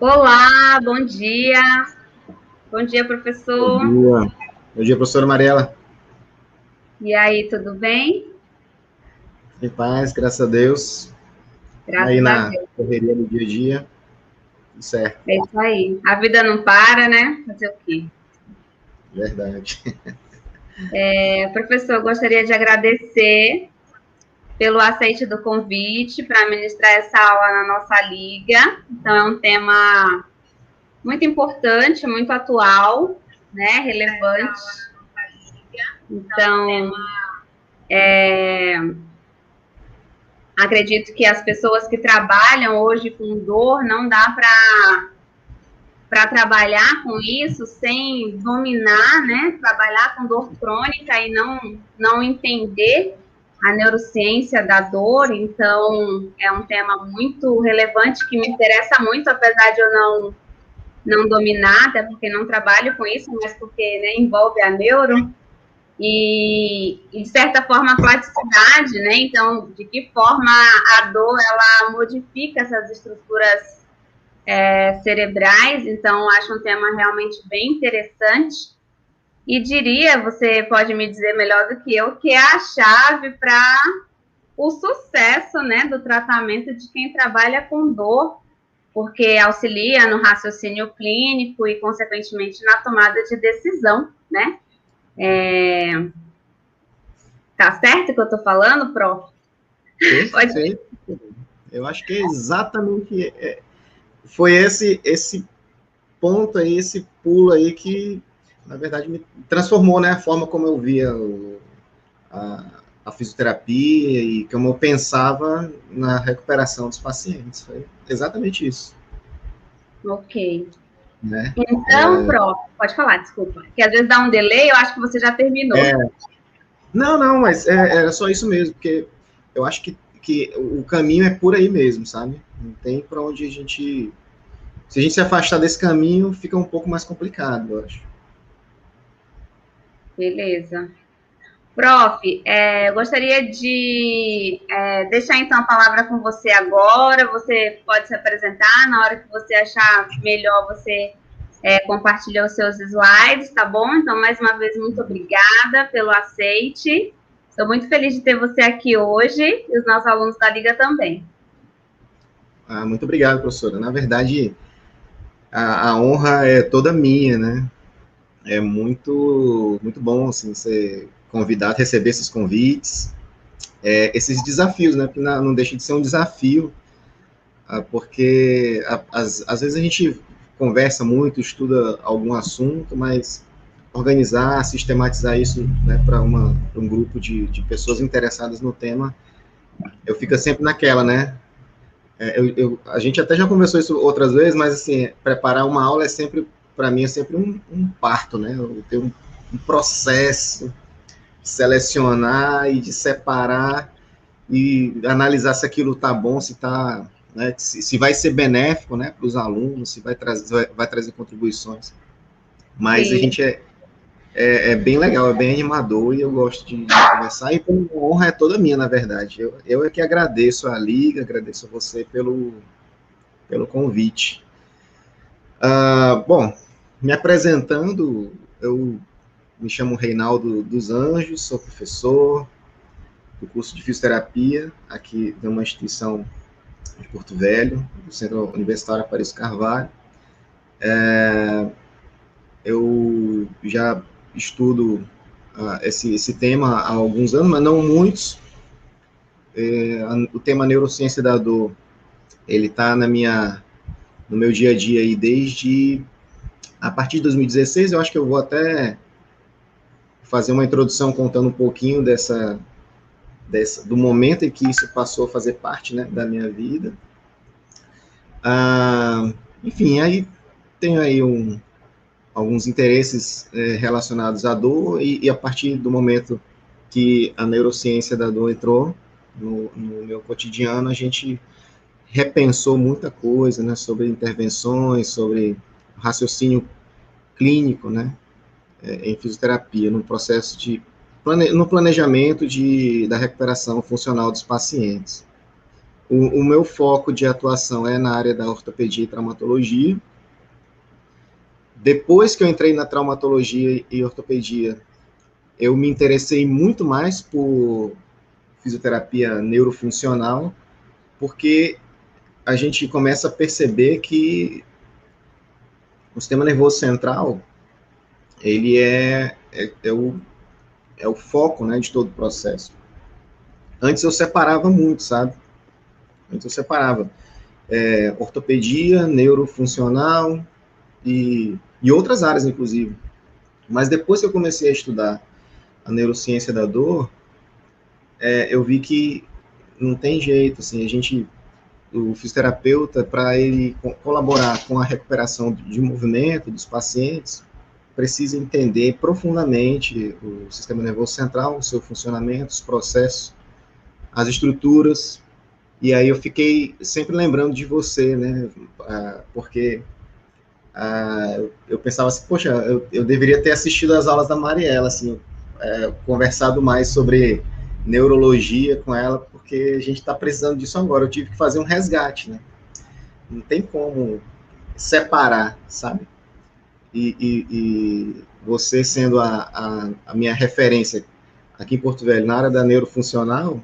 Olá, bom dia. Bom dia, Bom professor. dia. Bom dia, professora Mariela. E aí, tudo bem? Em paz, graças a Deus. Aí Graças a na Deus. correria do dia a dia, tudo certo, É isso aí. A vida não para, né? Fazer o quê? verdade. Professor, eu gostaria de agradecer pelo aceite do convite para ministrar essa aula na nossa liga. Então, é um tema muito importante, muito atual, né? Relevante. Então, acredito que as pessoas que trabalham hoje com dor não dá para trabalhar com isso sem dominar, né? Trabalhar com dor crônica e não entender a neurociência da dor. Então, é um tema muito relevante que me interessa muito, apesar de eu não dominar, até porque não trabalho com isso, mas porque, né, envolve a neuro. De certa forma, a plasticidade, né? Então, de que forma a dor ela modifica essas estruturas cerebrais. Então, acho um tema realmente bem interessante. E diria, você pode me dizer melhor do que eu, que é a chave para o sucesso, né, do tratamento de quem trabalha com dor, porque auxilia no raciocínio clínico e, consequentemente, na tomada de decisão, né? Tá certo o que eu tô falando, prof? Pode. Perfeito. Eu acho que é exatamente foi esse ponto aí, esse pulo aí que, na verdade, me transformou, né, a forma como eu via a, a fisioterapia e como eu pensava na recuperação dos pacientes. Foi exatamente isso, Ok. né? Então, prof, pode falar, desculpa. Que às vezes dá um delay, eu acho que você já terminou. Não, mas era só isso mesmo, porque eu acho que o caminho é por aí mesmo, sabe? Não tem para onde a gente. Se a gente se afastar desse caminho, fica um pouco mais complicado, eu acho. Beleza. Prof, eu gostaria de deixar então a palavra com você agora. Você pode se apresentar na hora que você achar melhor. Você compartilha os seus slides, tá bom? Então, mais uma vez, muito obrigada pelo aceite. Estou muito feliz de ter você aqui hoje e os nossos alunos da Liga também. Muito obrigado, professora. Na verdade, a honra é toda minha, né? É muito bom, assim, ser convidado, receber esses convites, esses desafios, né? Porque não deixa de ser um desafio, porque às vezes a gente conversa muito, estuda algum assunto, mas organizar, sistematizar isso, né, para um grupo de pessoas interessadas no tema, eu fico sempre naquela, né? A gente até já conversou isso outras vezes, mas assim, preparar uma aula é sempre, para mim, é sempre um parto, né? Eu tenho um processo de selecionar e de separar e analisar se aquilo está bom, se está, né, se vai ser benéfico, né, para os alunos, se vai trazer contribuições. Mas a Sim. gente é bem legal, é bem animador e eu gosto de conversar. E a honra é toda minha, na verdade. Eu é que agradeço a Liga, agradeço a você pelo convite. Bom, me apresentando, eu me chamo Reinaldo dos Anjos, sou professor do curso de fisioterapia aqui de uma instituição de Porto Velho, do Centro Universitário Aparício Carvalho. Eu já estudo esse tema há alguns anos, mas não muitos. O tema neurociência da dor, ele está no meu dia a dia aí desde a partir de 2016. Eu acho que eu vou até fazer uma introdução contando um pouquinho do momento em que isso passou a fazer parte, né, da minha vida. Enfim, aí tenho aí alguns interesses relacionados à dor e a partir do momento que a neurociência da dor entrou no meu cotidiano, a gente repensou muita coisa, né, sobre intervenções, sobre raciocínio clínico, né, em fisioterapia, no processo no planejamento da recuperação funcional dos pacientes. O meu foco de atuação é na área da ortopedia e traumatologia. Depois que eu entrei na traumatologia e ortopedia, eu me interessei muito mais por fisioterapia neurofuncional, porque a gente começa a perceber que o sistema nervoso central, ele é o foco, né, de todo o processo. Antes eu separava muito, sabe? Antes eu separava ortopedia, neurofuncional e outras áreas, inclusive. Mas depois que eu comecei a estudar a neurociência da dor, eu vi que não tem jeito, assim, o fisioterapeuta, para ele colaborar com a recuperação de movimento dos pacientes, precisa entender profundamente o sistema nervoso central, o seu funcionamento, os processos, as estruturas. E aí eu fiquei sempre lembrando de você, né? Porque eu pensava assim, poxa, eu deveria ter assistido às aulas da Mariela, assim, conversado mais sobre neurologia com ela, porque a gente está precisando disso agora. Eu tive que fazer um resgate, né? Não tem como separar, sabe? E você sendo a minha referência aqui em Porto Velho, na área da neurofuncional,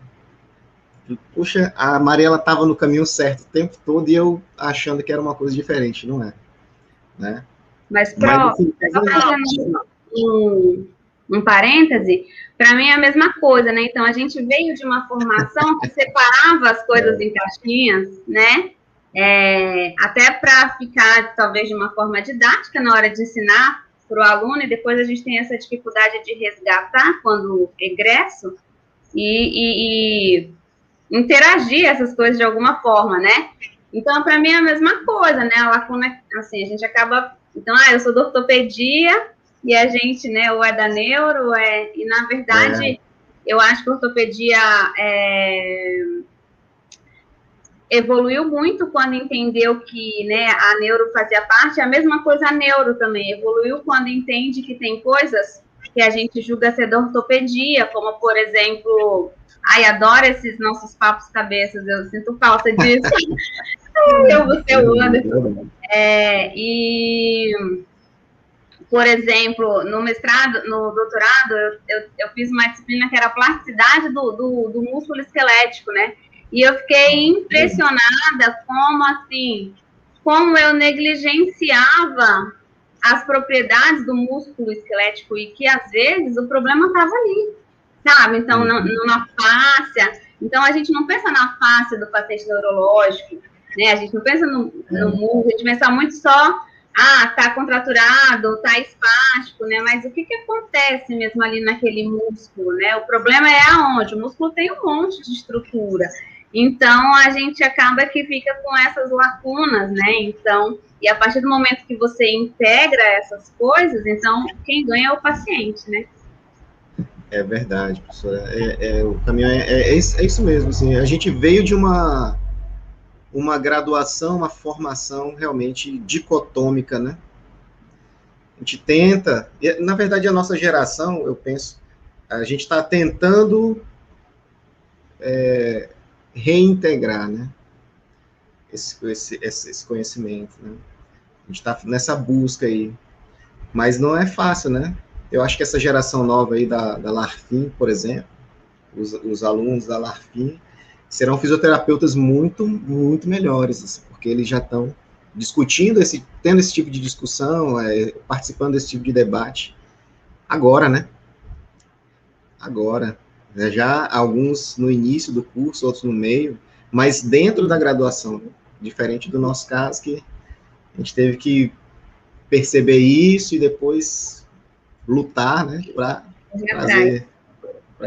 puxa, a Mariela estava no caminho certo o tempo todo e eu achando que era uma coisa diferente, não é? Né? Mas assim, só fazendo um parêntese, para mim é a mesma coisa, né? Então, a gente veio de uma formação que separava as coisas em caixinhas, né? Até para ficar, talvez, de uma forma didática na hora de ensinar para o aluno, e depois a gente tem essa dificuldade de resgatar quando egresso e interagir essas coisas de alguma forma, né? Então, para mim é a mesma coisa, né? A lacuna, assim, a gente acaba... Então, eu sou da ortopedia e a gente, né, ou é da neuro, e na verdade, eu acho que a ortopedia evoluiu muito quando entendeu que, né, a neuro fazia parte, a mesma coisa a neuro também, evoluiu quando entende que tem coisas que a gente julga ser da ortopedia, como, por exemplo... Ai, adoro esses nossos papos cabeças, eu sinto falta disso. Eu, Anderson. Por exemplo, no mestrado, no doutorado, eu fiz uma disciplina que era a plasticidade do músculo esquelético, né? E eu fiquei impressionada como eu negligenciava as propriedades do músculo esquelético e que, às vezes, o problema estava ali, sabe? Então, na fáscia. Então, a gente não pensa na fáscia do paciente neurológico, né? A gente não pensa no músculo, a gente pensa muito só, tá contraturado, tá espástico, né? Mas o que acontece mesmo ali naquele músculo, né? O problema é aonde? O músculo tem um monte de estrutura. Então, a gente acaba que fica com essas lacunas, né? Então, e a partir do momento que você integra essas coisas, então, quem ganha é o paciente, né? É verdade, professora. O caminho é isso mesmo. Assim, a gente veio de uma graduação, uma formação realmente dicotômica, né? A gente tenta, na verdade, a nossa geração, eu penso, a gente está tentando reintegrar, né? Esse conhecimento, né? A gente está nessa busca aí. Mas não é fácil, né? Eu acho que essa geração nova aí da LARFIM, por exemplo, os alunos da LARFIM, serão fisioterapeutas muito, muito melhores, assim, porque eles já estão discutindo, tendo esse tipo de discussão, participando desse tipo de debate, agora, né? Agora. Já alguns no início do curso, outros no meio, mas dentro da graduação, diferente do nosso caso, que a gente teve que perceber isso e depois lutar, né, para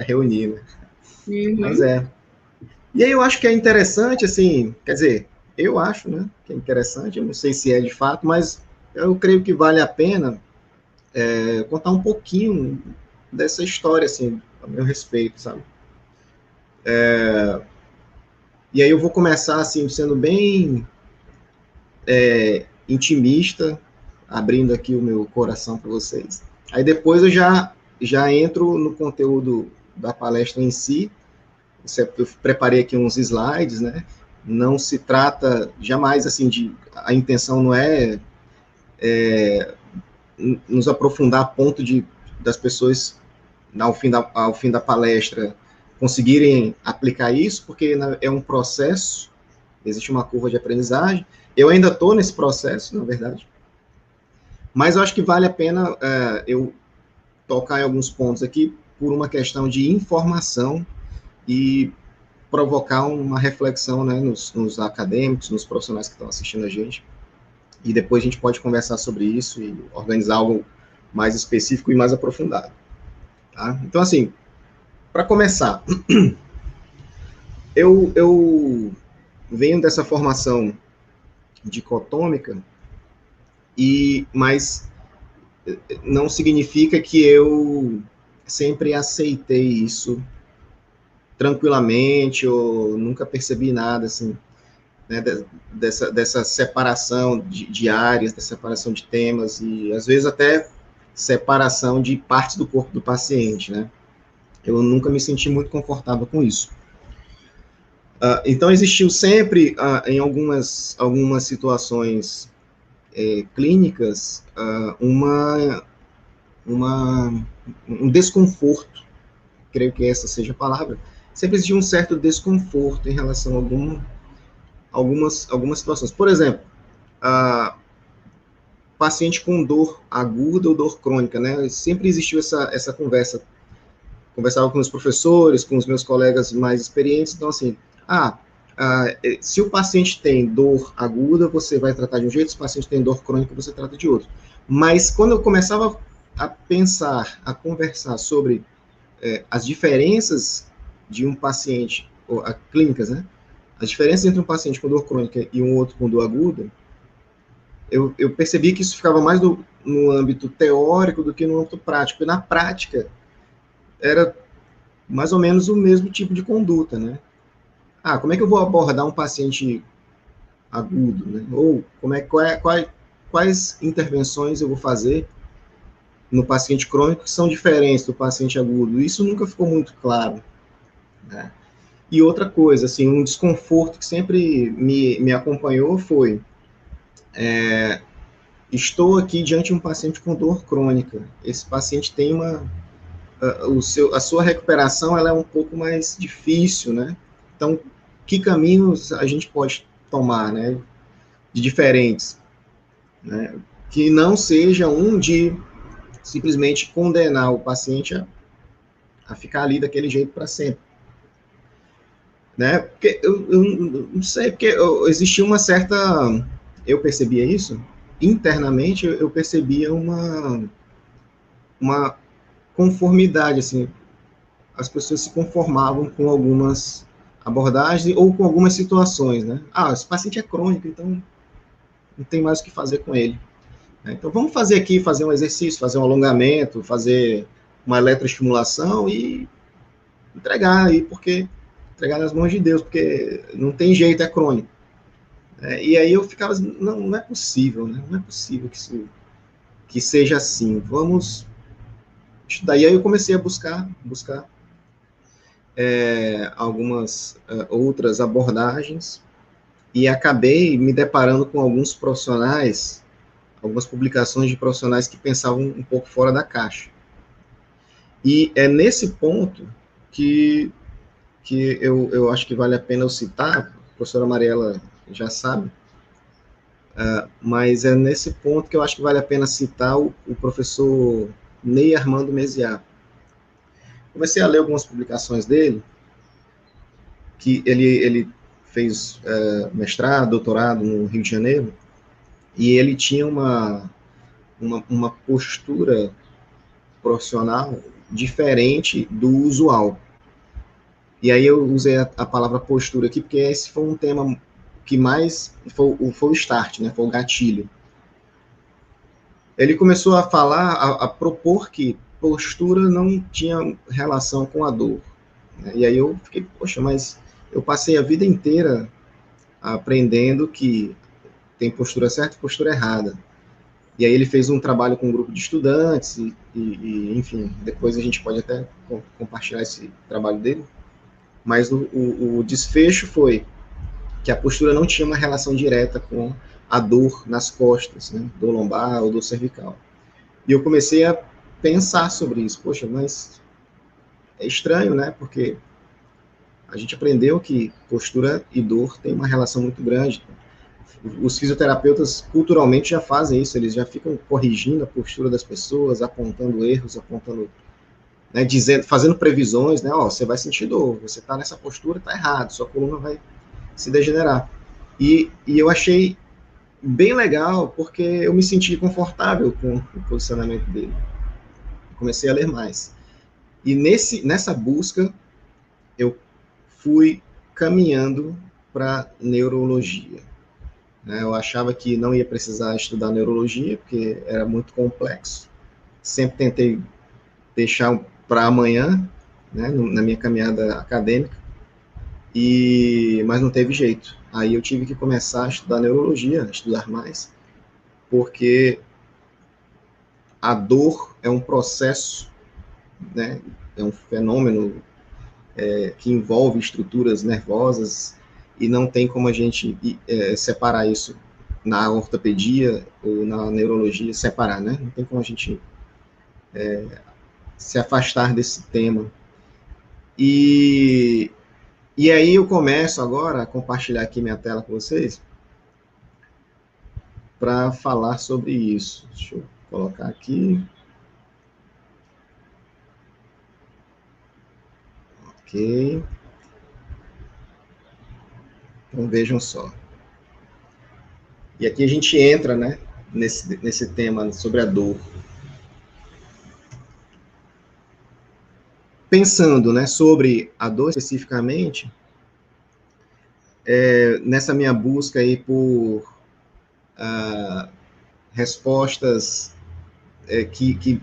reunir, né? Mas E aí eu acho que é interessante, assim, quer dizer, eu acho, né, que é interessante, eu não sei se é de fato, mas eu creio que vale a pena contar um pouquinho dessa história, assim, a meu respeito, sabe? E aí eu vou começar, assim, sendo bem intimista, abrindo aqui o meu coração para vocês. Aí depois eu já entro no conteúdo da palestra em si. Eu preparei aqui uns slides, né? Não se trata jamais, assim, a intenção não é nos aprofundar a ponto das pessoas, ao fim da palestra, conseguirem aplicar isso, porque é um processo, existe uma curva de aprendizagem. Eu ainda estou nesse processo, na verdade, mas eu acho que vale a pena eu tocar em alguns pontos aqui por uma questão de informação e provocar uma reflexão, né, nos acadêmicos, nos profissionais que estão assistindo a gente. E depois a gente pode conversar sobre isso e organizar algo mais específico e mais aprofundado. Tá? Então, assim, para começar, eu venho dessa formação dicotômica, mas não significa que eu sempre aceitei isso tranquilamente, ou nunca percebi nada, assim, né, dessa separação de áreas, dessa separação de temas, e às vezes até separação de partes do corpo do paciente, né? Eu nunca me senti muito confortável com isso. Então, existiu sempre, em algumas situações clínicas, um desconforto, creio que essa seja a palavra, sempre existiu um certo desconforto em relação a algumas situações. Por exemplo, paciente com dor aguda ou dor crônica, né? Sempre existiu essa conversa. Conversava com os professores, com os meus colegas mais experientes, então assim, se o paciente tem dor aguda, você vai tratar de um jeito, se o paciente tem dor crônica, você trata de outro. Mas quando eu começava a pensar, a conversar sobre as diferenças de um paciente, ou clínicas, né? As diferenças entre um paciente com dor crônica e um outro com dor aguda, eu percebi que isso ficava mais no âmbito teórico do que no âmbito prático. E na prática, era mais ou menos o mesmo tipo de conduta, né? Como é que eu vou abordar um paciente agudo, né? Ou quais intervenções eu vou fazer no paciente crônico que são diferentes do paciente agudo? Isso nunca ficou muito claro, né? E outra coisa, assim, um desconforto que sempre me acompanhou foi, estou aqui diante de um paciente com dor crônica. Esse paciente tem a sua recuperação, ela é um pouco mais difícil, né? Então, que caminhos a gente pode tomar, né? De diferentes, né? Que não seja de simplesmente condenar o paciente a ficar ali daquele jeito para sempre. Né? Porque eu não sei, porque existia uma certa... Eu percebia isso, internamente eu percebia uma conformidade, assim, as pessoas se conformavam com algumas abordagens ou com algumas situações, né? Esse paciente é crônico, então não tem mais o que fazer com ele. Então vamos fazer um exercício, fazer um alongamento, fazer uma eletroestimulação e entregar nas mãos de Deus, porque não tem jeito, é crônico. E aí eu ficava, não é possível, né? Não é possível que seja assim. Vamos estudar. E aí eu comecei a buscar algumas outras abordagens e acabei me deparando com alguns profissionais, algumas publicações de profissionais que pensavam um pouco fora da caixa. E é nesse ponto que eu acho que vale a pena eu citar, a professora Mariela já sabe, mas é nesse ponto que eu acho que vale a pena citar o professor Ney Armando Mesiá. Comecei a ler algumas publicações dele, que ele fez mestrado, doutorado no Rio de Janeiro, e ele tinha uma postura profissional diferente do usual. E aí eu usei a palavra postura aqui, porque esse foi um tema que mais foi o start, né? Foi o gatilho. Ele começou a falar, a propor que postura não tinha relação com a dor. E aí eu fiquei, poxa, mas eu passei a vida inteira aprendendo que tem postura certa e postura errada. E aí ele fez um trabalho com um grupo de estudantes, e enfim, depois a gente pode até compartilhar esse trabalho dele. Mas o desfecho foi que a postura não tinha uma relação direta com a dor nas costas, né, dor lombar ou dor cervical. E eu comecei a pensar sobre isso. Poxa, mas é estranho, né? Porque a gente aprendeu que postura e dor tem uma relação muito grande. Os fisioterapeutas culturalmente já fazem isso, eles já ficam corrigindo a postura das pessoas, apontando erros, apontando, né, dizendo, fazendo previsões, né? Ó, você vai sentir dor, você está nessa postura, está errado, sua coluna vai se degenerar. E eu achei bem legal, porque eu me senti confortável com o posicionamento dele. Comecei a ler mais. E nessa busca, eu fui caminhando para neurologia. Eu achava que não ia precisar estudar neurologia, porque era muito complexo. Sempre tentei deixar para amanhã, né, na minha caminhada acadêmica, mas não teve jeito. Aí eu tive que começar a estudar neurologia, estudar mais, porque a dor é um processo, né, é um fenômeno que envolve estruturas nervosas e não tem como a gente separar isso na ortopedia ou na neurologia, separar, né? Não tem como a gente se afastar desse tema. E aí eu começo agora a compartilhar aqui minha tela com vocês para falar sobre isso. Deixa eu colocar aqui. Ok. Então vejam só. E aqui a gente entra, né, nesse tema sobre a dor. Pensando, né, sobre a dor especificamente, nessa minha busca aí por respostas que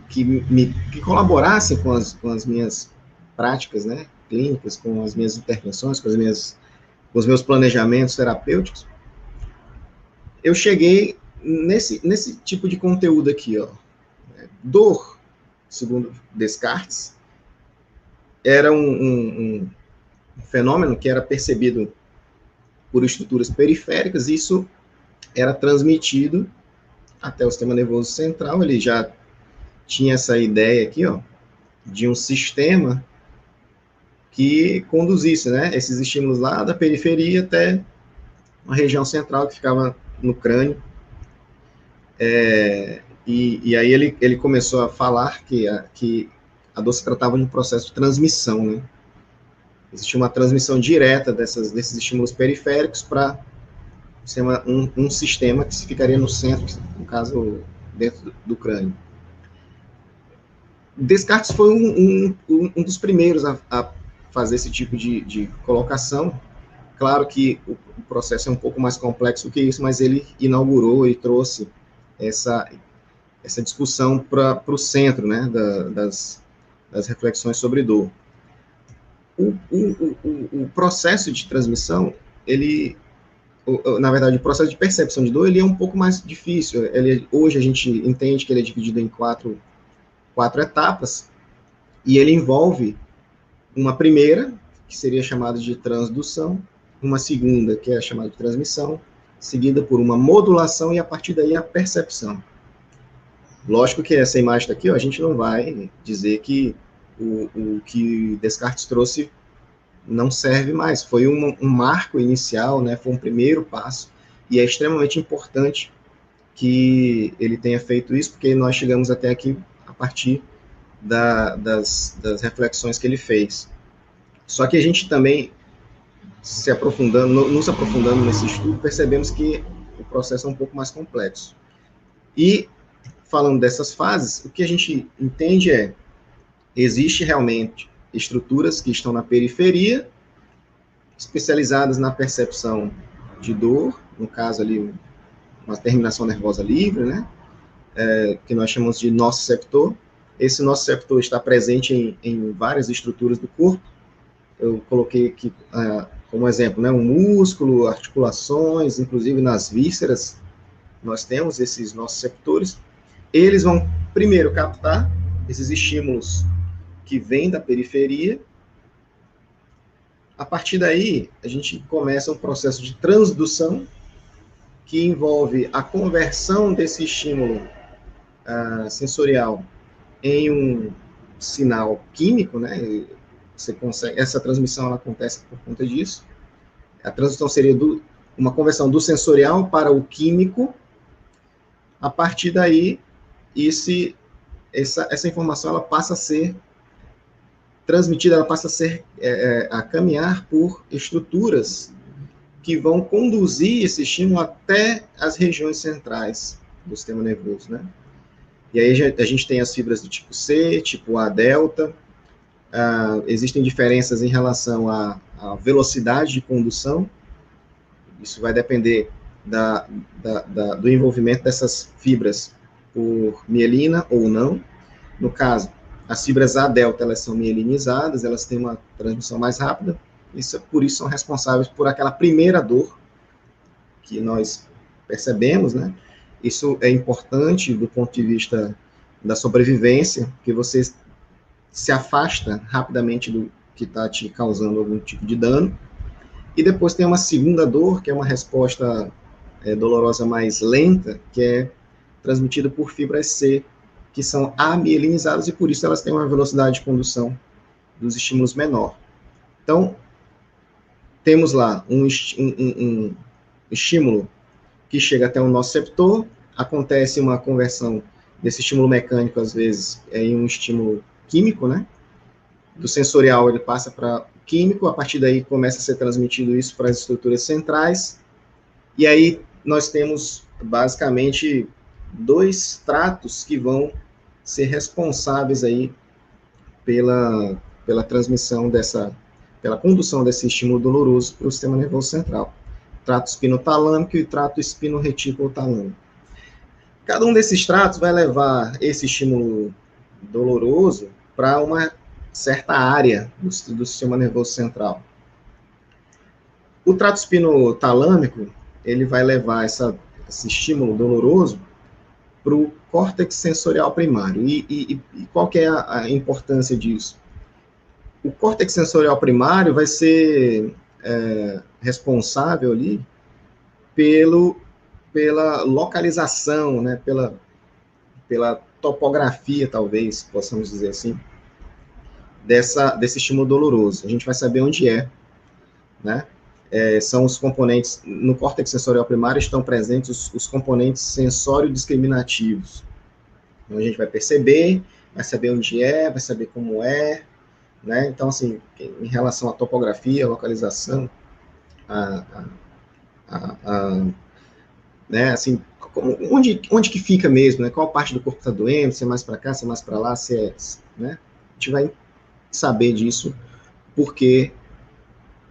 colaborassem com as minhas práticas, né, clínicas, com as minhas intervenções, com os meus planejamentos terapêuticos, eu cheguei nesse tipo de conteúdo aqui, ó. Dor, segundo Descartes, era um fenômeno que era percebido por estruturas periféricas, e isso era transmitido até o sistema nervoso central. Ele já tinha essa ideia aqui, ó, de um sistema que conduzisse, né, esses estímulos lá da periferia até uma região central que ficava no crânio. E aí ele começou a falar que a dor se tratava de um processo de transmissão, né? Existia uma transmissão direta desses estímulos periféricos para um sistema que ficaria no centro, no caso, dentro do crânio. Descartes foi um dos primeiros a fazer esse tipo de colocação. Claro que o processo é um pouco mais complexo do que isso, mas ele inaugurou e trouxe essa discussão para o centro, né, das reflexões sobre dor. O processo de transmissão, na verdade, o processo de percepção de dor, ele é um pouco mais difícil. Hoje a gente entende que ele é dividido em quatro etapas, e ele envolve uma primeira, que seria chamada de transdução, uma segunda, que é chamada de transmissão, seguida por uma modulação, e a partir daí a percepção. Lógico que essa imagem está aqui, ó, a gente não vai dizer que o que Descartes trouxe não serve mais. Foi um marco inicial, né, foi um primeiro passo, e é extremamente importante que ele tenha feito isso, porque nós chegamos até aqui a partir das reflexões que ele fez. Só que a gente também, nos aprofundando nesse estudo, percebemos que o processo é um pouco mais complexo. E, falando dessas fases, o que a gente entende existe realmente estruturas que estão na periferia, especializadas na percepção de dor, no caso ali, uma terminação nervosa livre, né, que nós chamamos de nociceptor. Esse nociceptor está presente em várias estruturas do corpo. Eu coloquei aqui como exemplo, né, um músculo, articulações, inclusive nas vísceras, nós temos esses nociceptores. Eles vão primeiro captar esses estímulos que vêm da periferia, A partir daí, a gente começa um processo de transdução que envolve a conversão desse estímulo sensorial em um sinal químico, né? Você consegue, essa transmissão ela acontece por conta disso. A transição seria uma conversão do sensorial para o químico. A partir daí, essa informação ela passa a ser transmitida, ela passa a caminhar por estruturas que vão conduzir esse estímulo até as regiões centrais do sistema nervoso, né? E aí a gente tem as fibras do tipo C, tipo A delta. Existem diferenças em relação à velocidade de condução. Isso vai depender do envolvimento dessas fibras por mielina ou não. No caso, as fibras A delta, elas são mielinizadas, elas têm uma transmissão mais rápida, por isso são responsáveis por aquela primeira dor que nós percebemos, né? Isso é importante do ponto de vista da sobrevivência, que você se afasta rapidamente do que está te causando algum tipo de dano. E depois tem uma segunda dor, que é uma resposta dolorosa mais lenta, que é transmitida por fibras C, que são amielinizadas, e por isso elas têm uma velocidade de condução dos estímulos menor. Então, temos lá um estímulo que chega até o nociceptor, acontece uma conversão desse estímulo mecânico, às vezes, em um estímulo químico, né? Do sensorial ele passa para o químico, a partir daí começa a ser transmitido isso para as estruturas centrais, e aí nós temos, basicamente, 2 tratos que vão ser responsáveis aí pela transmissão pela condução desse estímulo doloroso para o sistema nervoso central. Trato espinotalâmico e trato espino-retículo-talâmico. Cada um desses tratos vai levar esse estímulo doloroso para uma certa área do sistema nervoso central. O trato espinotalâmico, ele vai levar esse estímulo doloroso para o córtex sensorial primário. E qual que é a importância disso? O córtex sensorial primário vai ser responsável ali pela localização, né, pela topografia, talvez, possamos dizer assim, desse estímulo doloroso. A gente vai saber onde é, né? São os componentes, no córtex sensorial primário estão presentes os componentes sensório-discriminativos. Então, a gente vai perceber, vai saber onde é, vai saber como é, né? Então, assim, em relação à topografia, localização, né, assim, onde que fica mesmo, né? Qual parte do corpo está doendo, se é mais para cá, se é mais para lá, né? A gente vai saber disso, porque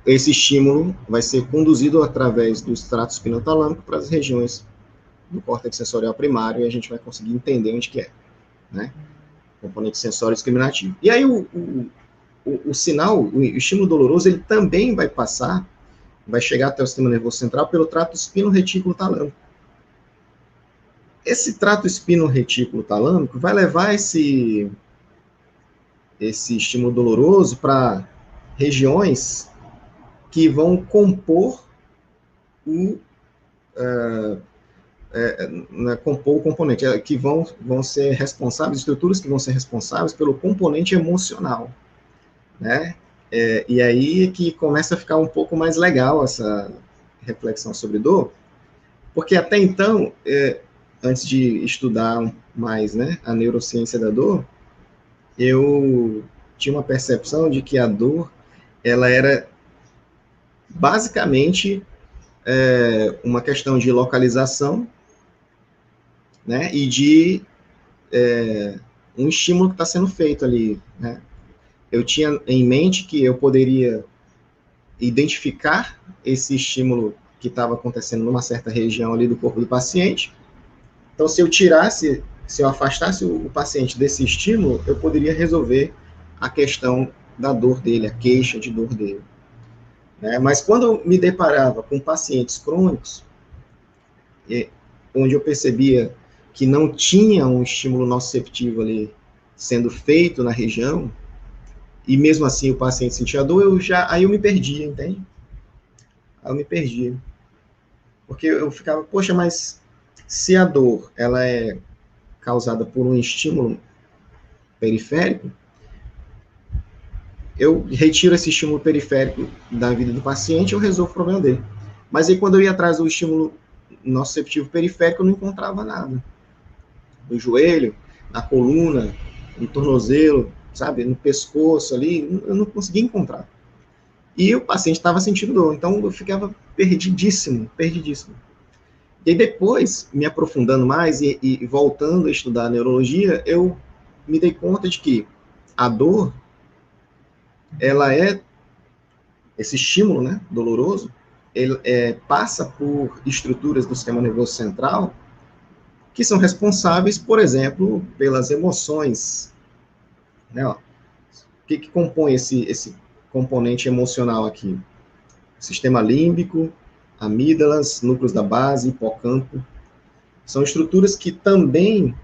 esse estímulo vai ser conduzido através do extrato espinotalâmico para as regiões do córtex sensorial primário, e a gente vai conseguir entender onde que é, né? Componente sensório discriminativo. E aí o sinal, o estímulo doloroso, ele também vai chegar até o sistema nervoso central pelo trato espino-retículo-talâmico. Esse trato espino-retículo-talâmico vai levar esse estímulo doloroso para regiões que vão compor o componente, que vão ser responsáveis, estruturas que vão ser responsáveis pelo componente emocional, né? E aí é que começa a ficar um pouco mais legal essa reflexão sobre dor, porque até então, antes de estudar mais, né, a neurociência da dor, eu tinha uma percepção de que a dor, ela era basicamente uma questão de localização, né, e de um estímulo que está sendo feito ali, né? Eu tinha em mente que eu poderia identificar esse estímulo que estava acontecendo numa certa região ali do corpo do paciente. Então, se eu afastasse o paciente desse estímulo, eu poderia resolver a questão da dor dele, a queixa de dor dele, né? Mas quando eu me deparava com pacientes crônicos, onde eu percebia que não tinha um estímulo nociceptivo ali sendo feito na região, e mesmo assim o paciente sentia dor, aí eu me perdia, entende? Aí eu me perdia. Porque eu ficava, poxa, mas se a dor, ela é causada por um estímulo periférico, eu retiro esse estímulo periférico da vida do paciente e eu resolvo o problema dele. Mas aí quando eu ia atrás do estímulo nociceptivo periférico, eu não encontrava nada. No joelho, na coluna, no tornozelo, sabe, no pescoço ali, eu não conseguia encontrar. E o paciente estava sentindo dor, então eu ficava perdidíssimo. E aí depois, me aprofundando mais e voltando a estudar a neurologia, eu me dei conta de que a dor, ela é, esse estímulo, né, doloroso, ele passa por estruturas do sistema nervoso central que são responsáveis, por exemplo, pelas emoções, né, ó. O que compõe esse componente emocional aqui? Sistema límbico, amígdalas, núcleos da base, hipocampo. São estruturas que também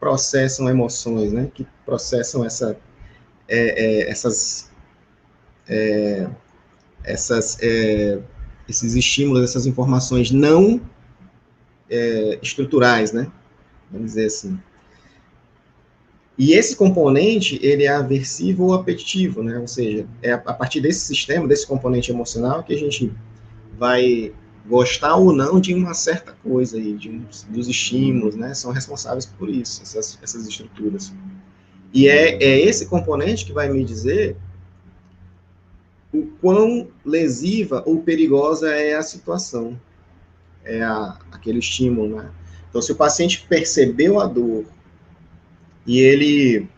processam emoções, né? Que processam esses estímulos, essas informações não estruturais, né? Vamos dizer assim. E esse componente, ele é aversivo ou apetitivo, né? Ou seja, é a partir desse sistema, desse componente emocional, que a gente vai gostar ou não de uma certa coisa aí, dos estímulos, né? São responsáveis por isso, essas estruturas. E é esse componente que vai me dizer o quão lesiva ou perigosa é a situação, aquele estímulo, né? Então, se o paciente percebeu a dor e ele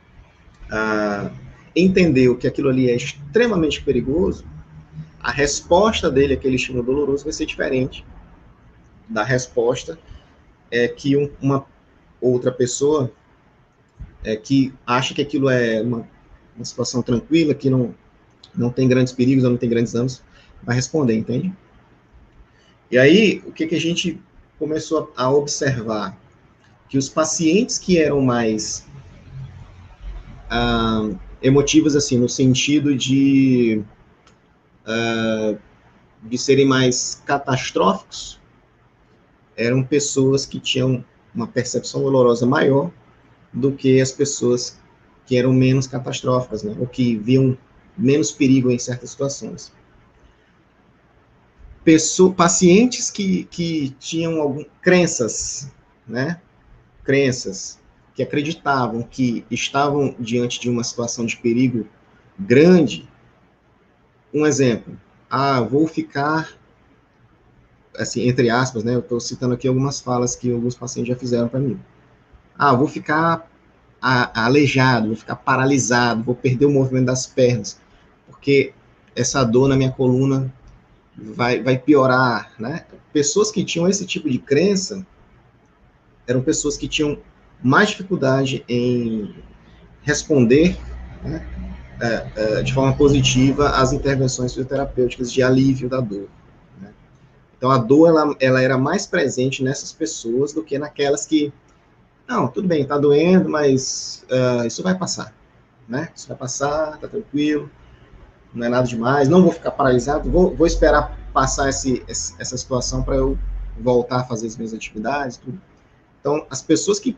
entendeu que aquilo ali é extremamente perigoso, a resposta dele àquele estímulo doloroso vai ser diferente da resposta que uma outra pessoa que acha que aquilo é uma situação tranquila, que não tem grandes perigos, não tem grandes danos, vai responder, entende? E aí, o que a gente começou a observar? Que os pacientes que eram mais emotivos, assim, no sentido de serem mais catastróficos, eram pessoas que tinham uma percepção dolorosa maior do que as pessoas que eram menos catastróficas, né? Ou que viam menos perigo em certas situações. Pacientes que tinham crenças, né? Crenças que acreditavam que estavam diante de uma situação de perigo grande. Um exemplo, vou ficar, assim, entre aspas, né? Eu estou citando aqui algumas falas que alguns pacientes já fizeram para mim. Vou ficar aleijado, vou ficar paralisado, vou perder o movimento das pernas, porque essa dor na minha coluna vai piorar, né? Pessoas que tinham esse tipo de crença eram pessoas que tinham mais dificuldade em responder, né, de forma positiva às intervenções fisioterapêuticas de alívio da dor, né? Então, a dor, ela era mais presente nessas pessoas do que naquelas que, não, tudo bem, tá doendo, mas isso vai passar, né? Isso vai passar, tá tranquilo, não é nada demais, não vou ficar paralisado, vou esperar passar essa situação para eu voltar a fazer as minhas atividades, tudo. Então, as pessoas que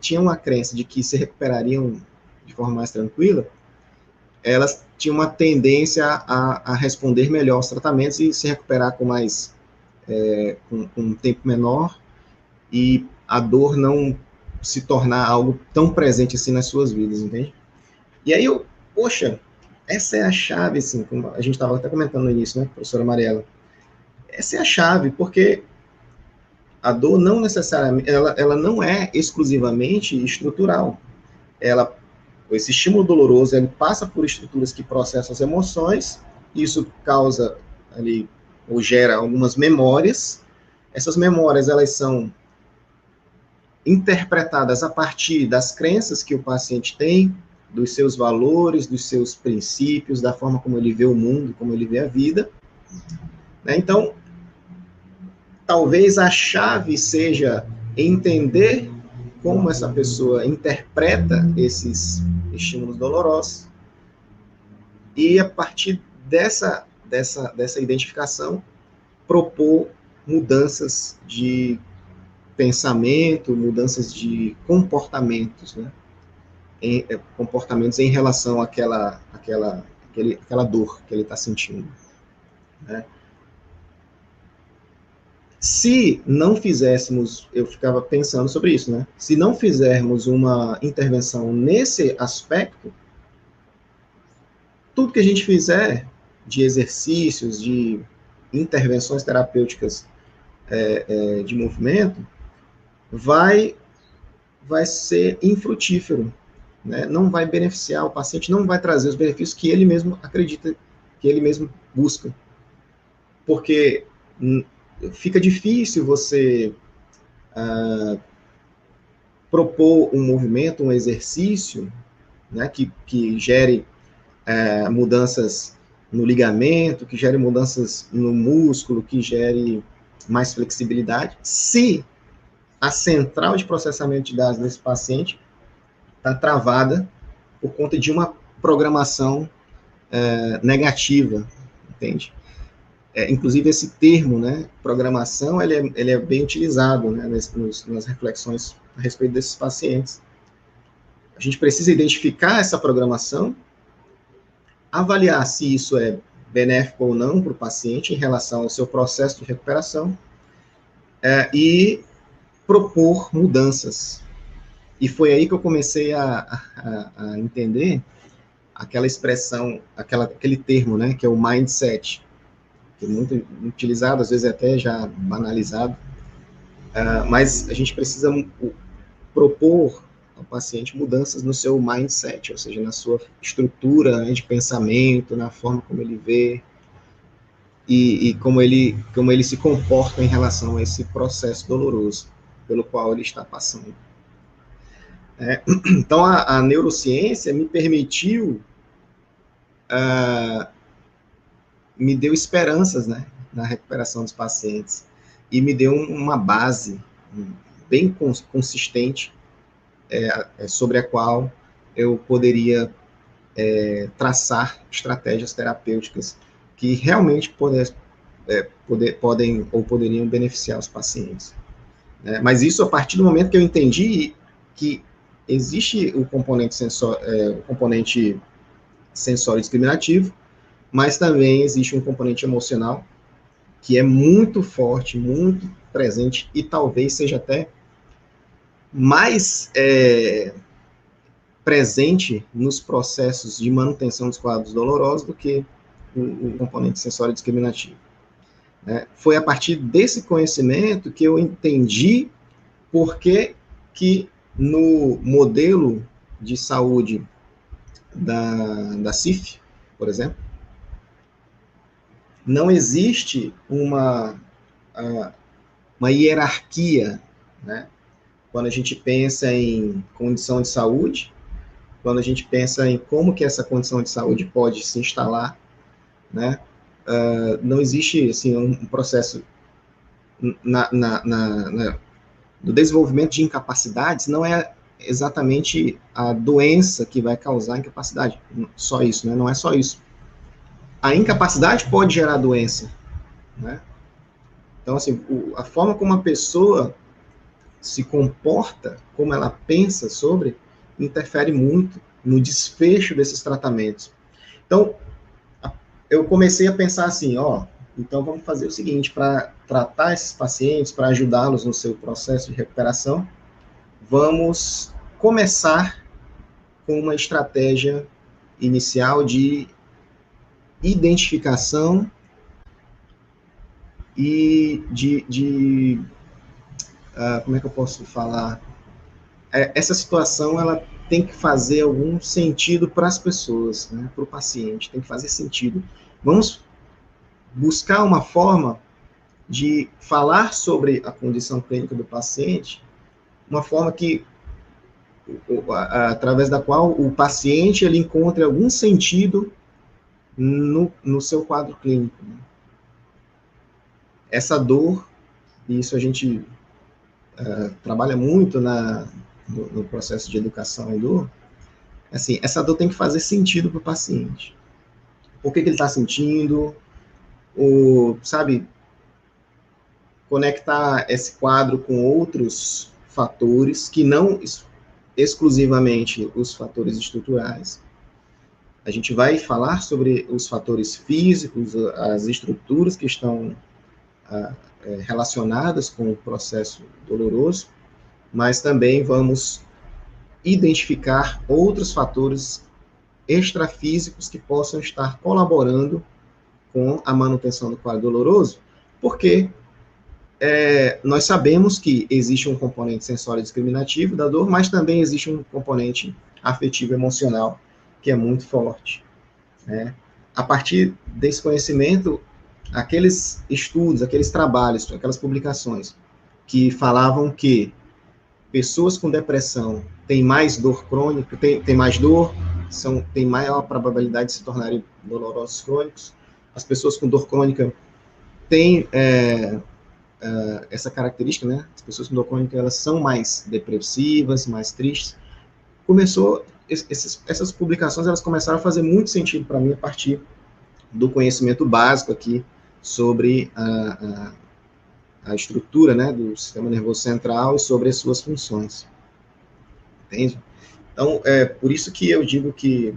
tinham a crença de que se recuperariam de forma mais tranquila, elas tinham uma tendência a responder melhor aos tratamentos e se recuperar com com um tempo menor, e a dor não se tornar algo tão presente assim nas suas vidas, entende? E aí poxa, essa é a chave, assim, como a gente estava até comentando no início, né, professora Mariela? Essa é a chave, porque a dor não necessariamente, ela não é exclusivamente estrutural. Esse estímulo doloroso, ele passa por estruturas que processam as emoções, isso causa ali, ou gera algumas memórias. Essas memórias, elas são interpretadas a partir das crenças que o paciente tem, dos seus valores, dos seus princípios, da forma como ele vê o mundo, como ele vê a vida, né? Então, talvez a chave seja entender como essa pessoa interpreta esses estímulos dolorosos e a partir dessa identificação, propor mudanças de pensamento, mudanças de comportamentos, né? Comportamentos em relação àquela dor que ele está sentindo, né? Se não fizéssemos, eu ficava pensando sobre isso, né? Se não fizermos uma intervenção nesse aspecto, tudo que a gente fizer de exercícios, de intervenções terapêuticas de movimento, vai ser infrutífero, né? Não vai beneficiar o paciente, não vai trazer os benefícios que ele mesmo acredita, que ele mesmo busca. Porque fica difícil você propor um movimento, um exercício, né, que gere mudanças no ligamento, que gere mudanças no músculo, que gere mais flexibilidade, se a central de processamento de dados desse paciente está travada por conta de uma programação negativa, entende? Inclusive, esse termo, né, programação, ele é bem utilizado, né, nas reflexões a respeito desses pacientes. A gente precisa identificar essa programação, avaliar se isso é benéfico ou não para o paciente em relação ao seu processo de recuperação e propor mudanças. E foi aí que eu comecei a entender aquela expressão, aquele termo, né, que é o mindset, que é muito utilizado, às vezes até já banalizado, mas a gente precisa propor ao paciente mudanças no seu mindset, ou seja, na sua estrutura, né, de pensamento, na forma como ele vê e como ele se comporta em relação a esse processo doloroso pelo qual ele está passando. Então, a neurociência me permitiu, me deu esperanças, né, na recuperação dos pacientes, e me deu uma base bem consistente sobre a qual eu poderia traçar estratégias terapêuticas que realmente podem ou poderiam beneficiar os pacientes. Mas isso a partir do momento que eu entendi que existe o componente sensório discriminativo, mas também existe um componente emocional que é muito forte, muito presente e talvez seja até mais presente nos processos de manutenção dos quadros dolorosos do que o componente sensório discriminativo. Foi a partir desse conhecimento que eu entendi por que no modelo de saúde da CIF, por exemplo, não existe uma hierarquia, né? Quando a gente pensa em condição de saúde, quando a gente pensa em como que essa condição de saúde pode se instalar, né? Não existe assim, um processo do desenvolvimento de incapacidades, não é exatamente a doença que vai causar incapacidade, só isso, né? Não é só isso. A incapacidade pode gerar doença, né? Então, assim, a forma como a pessoa se comporta, como ela pensa sobre, interfere muito no desfecho desses tratamentos. Então, eu comecei a pensar assim, então vamos fazer o seguinte, para tratar esses pacientes, para ajudá-los no seu processo de recuperação, vamos começar com uma estratégia inicial de identificação e como é que eu posso falar? Essa situação, ela tem que fazer algum sentido para as pessoas, né, para o paciente, tem que fazer sentido. Vamos buscar uma forma de falar sobre a condição clínica do paciente, uma forma que, através da qual o paciente ele encontre algum sentido no seu quadro clínico. Essa dor, e isso a gente trabalha muito no processo de educação em dor, assim, essa dor tem que fazer sentido para o paciente. por que ele está sentindo, sabe, conectar esse quadro com outros fatores que não exclusivamente os fatores estruturais. A gente vai falar sobre os fatores físicos, as estruturas que estão relacionadas com o processo doloroso, mas também vamos identificar outros fatores extrafísicos que possam estar colaborando com a manutenção do quadro doloroso, porque nós sabemos que existe um componente sensório discriminativo da dor, mas também existe um componente afetivo emocional que é muito forte, né? A partir desse conhecimento, aqueles estudos, aqueles trabalhos, aquelas publicações que falavam que pessoas com depressão têm mais dor crônica, têm mais dor, têm maior probabilidade de se tornarem dolorosos crônicos. As pessoas com dor crônica têm essa característica, né? As pessoas com dor crônica, elas são mais depressivas, mais tristes. Essas publicações, elas começaram a fazer muito sentido para mim a partir do conhecimento básico aqui sobre a estrutura, né, do sistema nervoso central e sobre as suas funções. Entende? Então, por isso que eu digo que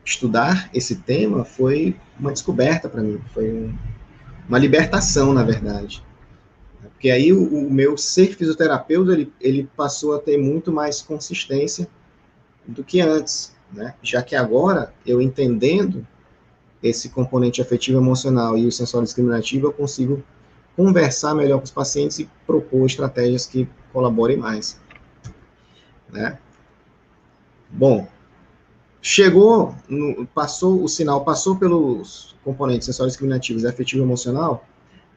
estudar esse tema foi uma descoberta para mim, foi uma libertação, na verdade. Porque aí o meu ser fisioterapeuta, ele passou a ter muito mais consistência do que antes, né? Já que agora, eu entendendo esse componente afetivo emocional e o sensório discriminativo, eu consigo conversar melhor com os pacientes e propor estratégias que colaborem mais, né? Bom, passou o sinal, passou pelos componentes sensórios discriminativos e afetivo emocional,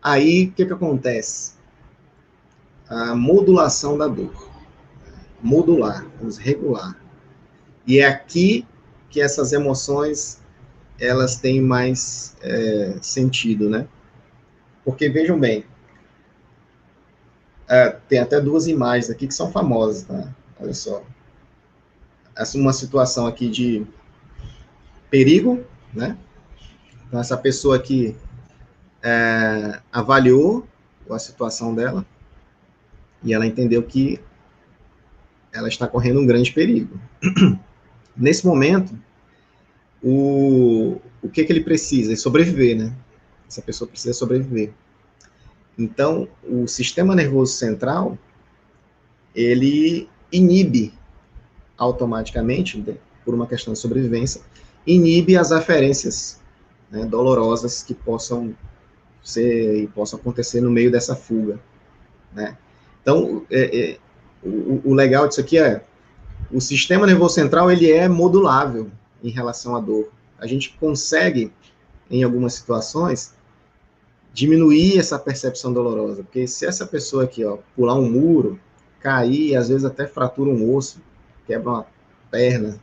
aí o que acontece? A modulação da dor. Modular, vamos regular. E é aqui que essas emoções, elas têm mais sentido, né? Porque, vejam bem, tem até duas imagens aqui que são famosas, tá? Olha só. Uma situação aqui de perigo, né? Então, essa pessoa aqui avaliou a situação dela e ela entendeu que ela está correndo um grande perigo. Nesse momento, o que ele precisa? É sobreviver, né? Essa pessoa precisa sobreviver. Então, o sistema nervoso central, ele inibe automaticamente, por uma questão de sobrevivência, inibe as aferências, né, dolorosas que possam acontecer no meio dessa fuga, né? Então, o legal disso aqui o sistema nervoso central, ele é modulável em relação à dor. A gente consegue, em algumas situações, diminuir essa percepção dolorosa, porque se essa pessoa aqui, pular um muro, cair, às vezes até fratura um osso, quebra uma perna,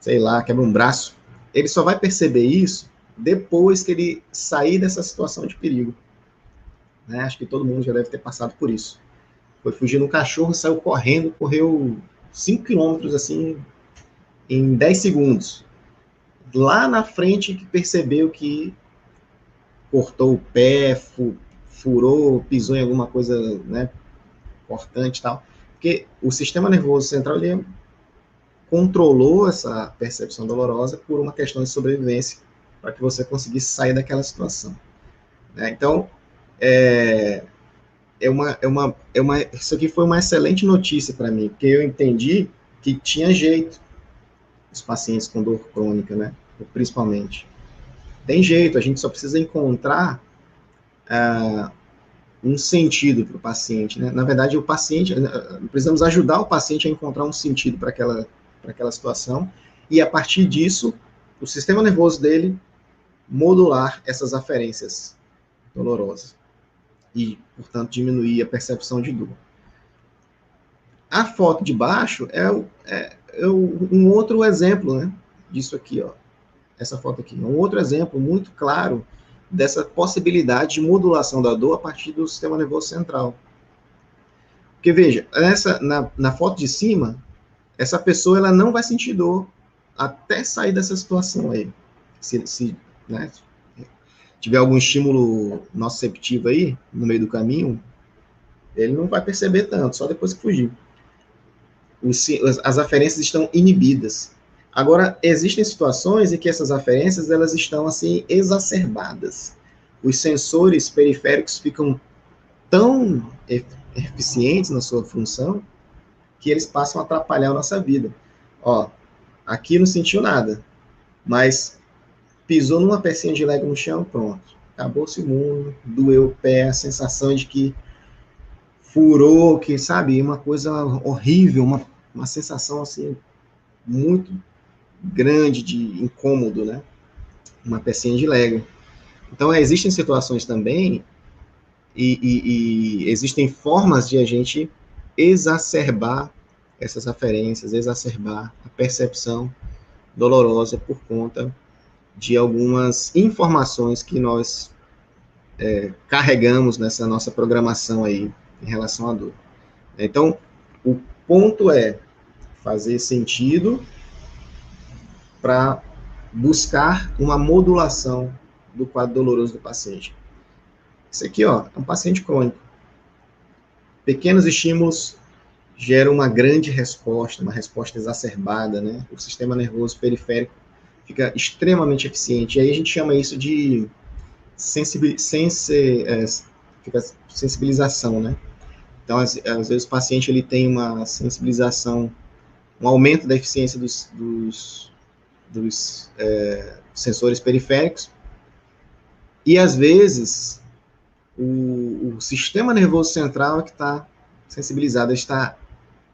sei lá, quebra um braço, ele só vai perceber isso depois que ele sair dessa situação de perigo, né? Acho que todo mundo já deve ter passado por isso. Foi fugir no cachorro, saiu correndo, correu 5 quilômetros, assim, em 10 segundos. Lá na frente que percebeu que cortou o pé, furou, pisou em alguma coisa, né, importante e tal. Porque o sistema nervoso central, ele controlou essa percepção dolorosa por uma questão de sobrevivência, para que você conseguisse sair daquela situação, né? Então, isso aqui foi uma excelente notícia para mim, porque eu entendi que tinha jeito, os pacientes com dor crônica, né, principalmente. Tem jeito, a gente só precisa encontrar um sentido para o paciente, né? Na verdade, precisamos ajudar o paciente a encontrar um sentido para aquela situação, e a partir disso, o sistema nervoso dele modular essas aferências dolorosas e, portanto, diminuir a percepção de dor. A foto de baixo um outro exemplo, né, disso aqui, essa foto aqui, um outro exemplo muito claro dessa possibilidade de modulação da dor a partir do sistema nervoso central. Porque, veja, na foto de cima, essa pessoa ela não vai sentir dor até sair dessa situação aí. Se né, tiver algum estímulo nociceptivo aí, no meio do caminho, ele não vai perceber tanto, só depois que fugir. As aferências estão inibidas. Agora, existem situações em que essas aferências elas estão assim exacerbadas. Os sensores periféricos ficam tão eficientes na sua função que eles passam a atrapalhar a nossa vida. Ó, aqui não sentiu nada, mas pisou numa pecinha de Lego no chão, pronto. Acabou-se o mundo, doeu o pé, a sensação de que furou, que, sabe, uma coisa horrível, uma sensação, assim, muito grande de incômodo, né? Uma pecinha de Lego. Então, existem situações também e existem formas de a gente exacerbar essas aferências, exacerbar a percepção dolorosa por conta de algumas informações que nós carregamos nessa nossa programação aí em relação à dor. Então, o ponto é fazer sentido para buscar uma modulação do quadro doloroso do paciente. Isso aqui, ó, é um paciente crônico. Pequenos estímulos geram uma grande resposta, uma resposta exacerbada, né? O sistema nervoso periférico fica extremamente eficiente. E aí a gente chama isso de sensibilização, né? Então, às vezes o paciente ele tem uma sensibilização, um aumento da eficiência dos sensores periféricos, e às vezes o sistema nervoso central é que está sensibilizado, está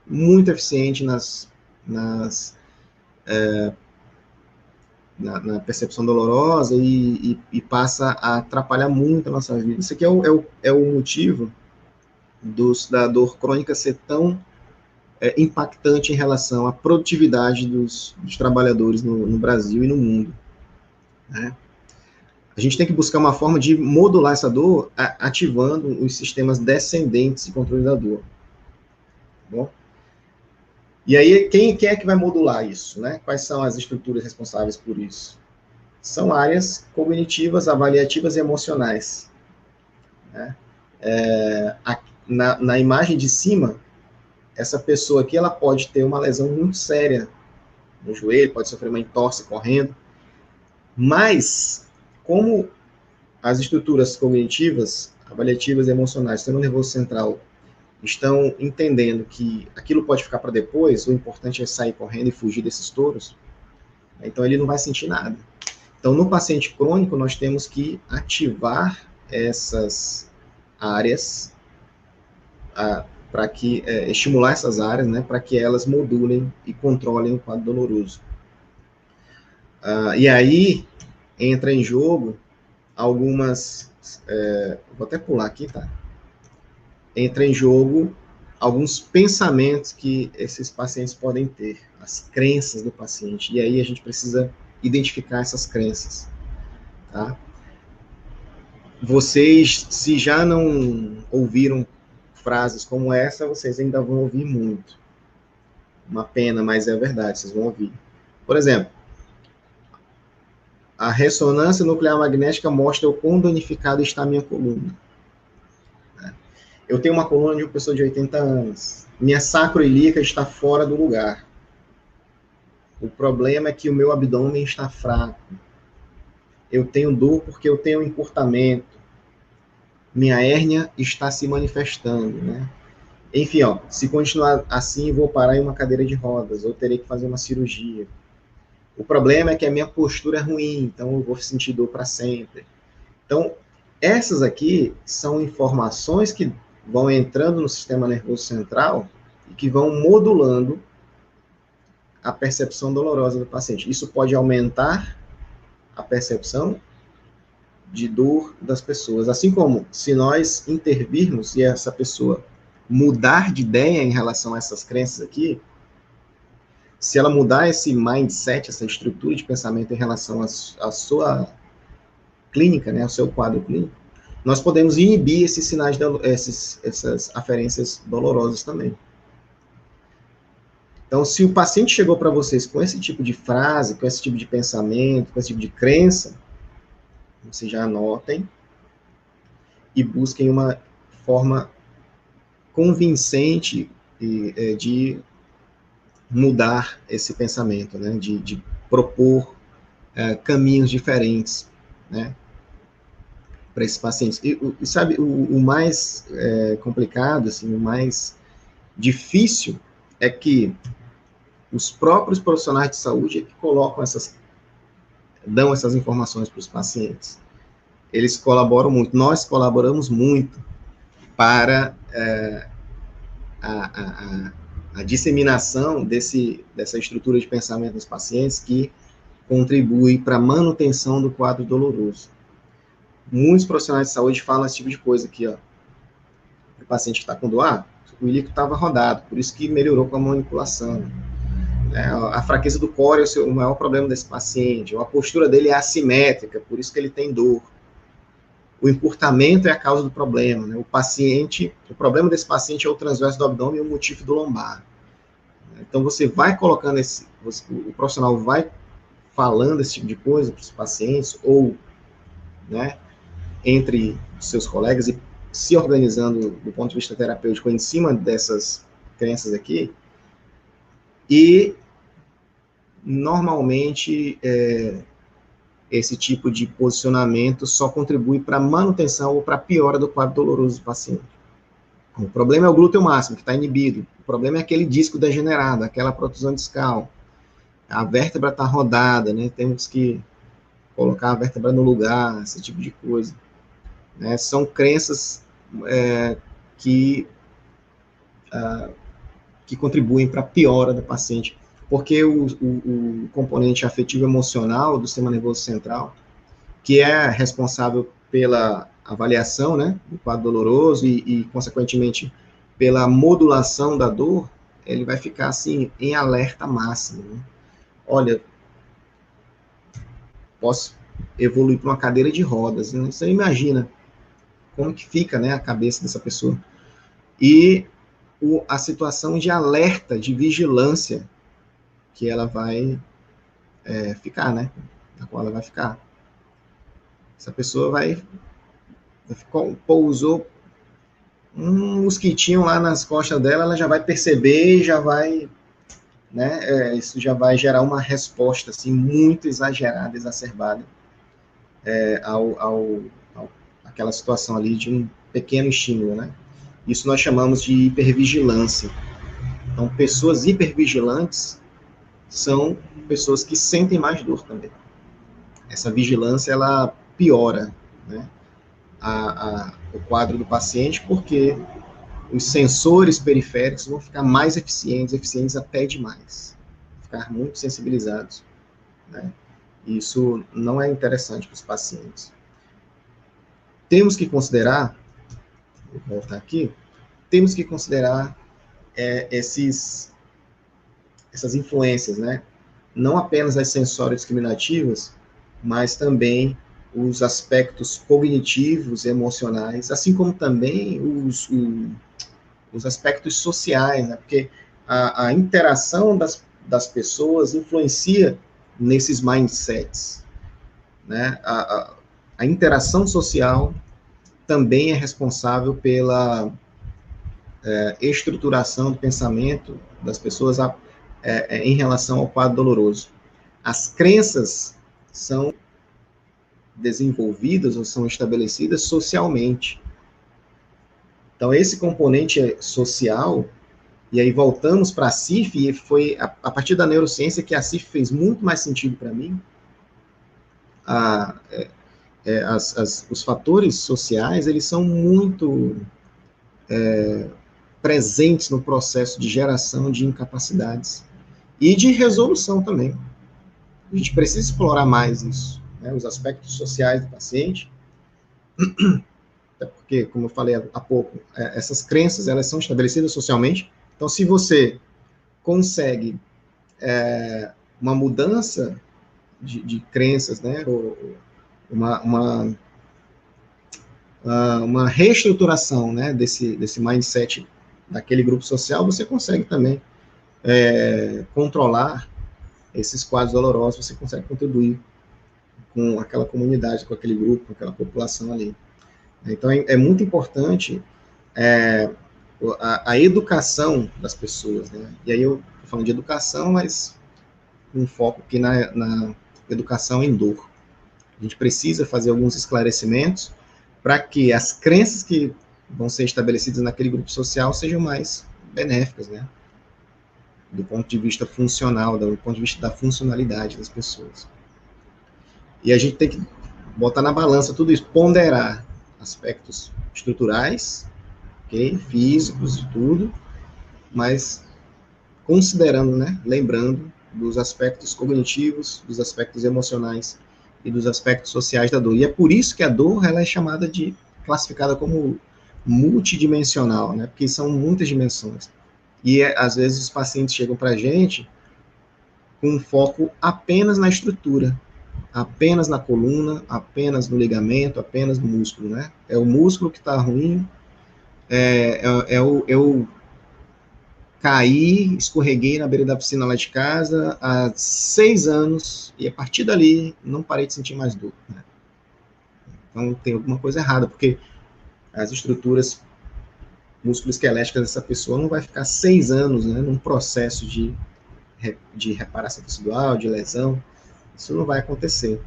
muito eficiente na percepção dolorosa e passa a atrapalhar muito a nossa vida. Isso aqui é o motivo da dor crônica ser tão impactante em relação à produtividade dos trabalhadores no Brasil e no mundo, né? A gente tem que buscar uma forma de modular essa dor ativando os sistemas descendentes de controle da dor. Bom? E aí, quem é que vai modular isso, né? Quais são as estruturas responsáveis por isso? São áreas cognitivas, avaliativas e emocionais, né? Na imagem de cima, essa pessoa aqui, ela pode ter uma lesão muito séria no joelho, pode sofrer uma entorse correndo, mas como as estruturas cognitivas, avaliativas e emocionais, sistema nervoso central, estão entendendo que aquilo pode ficar para depois, o importante é sair correndo e fugir desses touros, então ele não vai sentir nada. Então, no paciente crônico, nós temos que ativar essas áreas, para que estimular essas áreas, né, para que elas modulem e controlem o quadro doloroso. E aí entra em jogo algumas, vou até pular aqui, tá? Entra em jogo alguns pensamentos que esses pacientes podem ter, as crenças do paciente, e aí a gente precisa identificar essas crenças, tá? Vocês, se já não ouviram frases como essa, vocês ainda vão ouvir muito. Uma pena, mas é verdade, vocês vão ouvir. Por exemplo, a ressonância nuclear magnética mostra o quão danificado está a minha coluna. Eu tenho uma coluna de uma pessoa de 80 anos. Minha sacroilíaca está fora do lugar. O problema é que o meu abdômen está fraco. Eu tenho dor porque eu tenho encurtamento. Minha hérnia está se manifestando, né? Enfim, ó, se continuar assim, vou parar em uma cadeira de rodas, ou terei que fazer uma cirurgia. O problema é que a minha postura é ruim, então eu vou sentir dor para sempre. Então, essas aqui são informações que vão entrando no sistema nervoso central e que vão modulando a percepção dolorosa do paciente. Isso pode aumentar a percepção de dor das pessoas. Assim como, se nós intervirmos e essa pessoa mudar de ideia em relação a essas crenças aqui, se ela mudar esse mindset, essa estrutura de pensamento em relação à sua clínica, né, ao seu quadro clínico, nós podemos inibir esses sinais, essas aferências dolorosas também. Então, se o paciente chegou para vocês com esse tipo de frase, com esse tipo de pensamento, com esse tipo de crença, vocês já anotem e busquem uma forma convincente de mudar esse pensamento, né? De propor caminhos diferentes, né? Para esses pacientes. E sabe, o mais complicado, assim, o mais difícil é que os próprios profissionais de saúde é que colocam dão essas informações para os pacientes. Eles colaboram muito, nós colaboramos muito para a disseminação dessa estrutura de pensamento dos pacientes que contribui para a manutenção do quadro doloroso. Muitos profissionais de saúde falam esse tipo de coisa aqui, ó. O paciente que está com dor, o ilíaco estava rodado, por isso que melhorou com a manipulação. A fraqueza do core é o maior problema desse paciente, ou a postura dele é assimétrica, por isso que ele tem dor. O encurtamento é a causa do problema, né? O problema desse paciente é o transverso do abdômen e o motifo do lombar. Então, você vai colocando o profissional vai falando esse tipo de coisa para os pacientes, ou, né, entre seus colegas e se organizando do ponto de vista terapêutico em cima dessas crenças aqui, e normalmente esse tipo de posicionamento só contribui para a manutenção ou para a piora do quadro doloroso do paciente. O problema é o glúteo máximo, que está inibido. O problema é aquele disco degenerado, aquela protusão discal. A vértebra está rodada, né? Temos que colocar a vértebra no lugar, esse tipo de coisa. Né? São crenças que contribuem para a piora do paciente, porque o componente afetivo-emocional do sistema nervoso central, que é responsável pela avaliação, né, do quadro doloroso e, consequentemente, pela modulação da dor, ele vai ficar, assim, em alerta máximo. Né? Olha, posso evoluir para uma cadeira de rodas. Né? Você imagina como que fica, né, a cabeça dessa pessoa. E a situação de alerta, de vigilância, que ela vai ficar, né? Na qual ela vai ficar. Essa pessoa pousou um mosquitinho lá nas costas dela, ela já vai perceber, já vai, né? Isso já vai gerar uma resposta, assim, muito exagerada, exacerbada, aquela situação ali de um pequeno estímulo, né? Isso nós chamamos de hipervigilância. Então, pessoas hipervigilantes são pessoas que sentem mais dor também. Essa vigilância, ela piora, né, o quadro do paciente, porque os sensores periféricos vão ficar mais eficientes até demais, ficar muito sensibilizados, né? Isso não é interessante para os pacientes. Temos que considerar, vou voltar aqui, temos que considerar essas influências, né? Não apenas as sensórias discriminativas, mas também os aspectos cognitivos, emocionais, assim como também os aspectos sociais, né? Porque a interação das pessoas influencia nesses mindsets, né? A interação social também é responsável pela estruturação do pensamento das pessoas em relação ao quadro doloroso. As crenças são desenvolvidas ou são estabelecidas socialmente. Então, esse componente social, e aí voltamos para a CIF, e foi a partir da neurociência que a CIF fez muito mais sentido para mim. Os fatores sociais, eles são muito presentes no processo de geração de incapacidades e de resolução também. A gente precisa explorar mais isso, né, os aspectos sociais do paciente, até porque, como eu falei há pouco, essas crenças, elas são estabelecidas socialmente. Então, se você consegue uma mudança de crenças, né, ou uma reestruturação, né, desse mindset daquele grupo social, você consegue também controlar esses quadros dolorosos, você consegue contribuir com aquela comunidade, com aquele grupo, com aquela população ali. Então, é muito importante a educação das pessoas, né? E aí eu estou falando de educação, mas com foco aqui na educação em dor. A gente precisa fazer alguns esclarecimentos para que as crenças que vão ser estabelecidas naquele grupo social sejam mais benéficas, né? Do ponto de vista funcional, do ponto de vista da funcionalidade das pessoas. E a gente tem que botar na balança tudo isso, ponderar aspectos estruturais, okay, físicos e tudo, mas considerando, né, lembrando dos aspectos cognitivos, dos aspectos emocionais e dos aspectos sociais da dor. E é por isso que a dor ela é classificada como multidimensional, né, porque são muitas dimensões. E às vezes os pacientes chegam para a gente com um foco apenas na estrutura, apenas na coluna, apenas no ligamento, apenas no músculo, né? É o músculo que está ruim, eu caí, escorreguei na beira da piscina lá de casa há 6 anos e a partir dali não parei de sentir mais dor, né? Então tem alguma coisa errada, porque as estruturas musculoesqueléticas dessa pessoa não vai ficar 6 anos, né, num processo de reparação tecidual, de lesão. Isso não vai acontecer,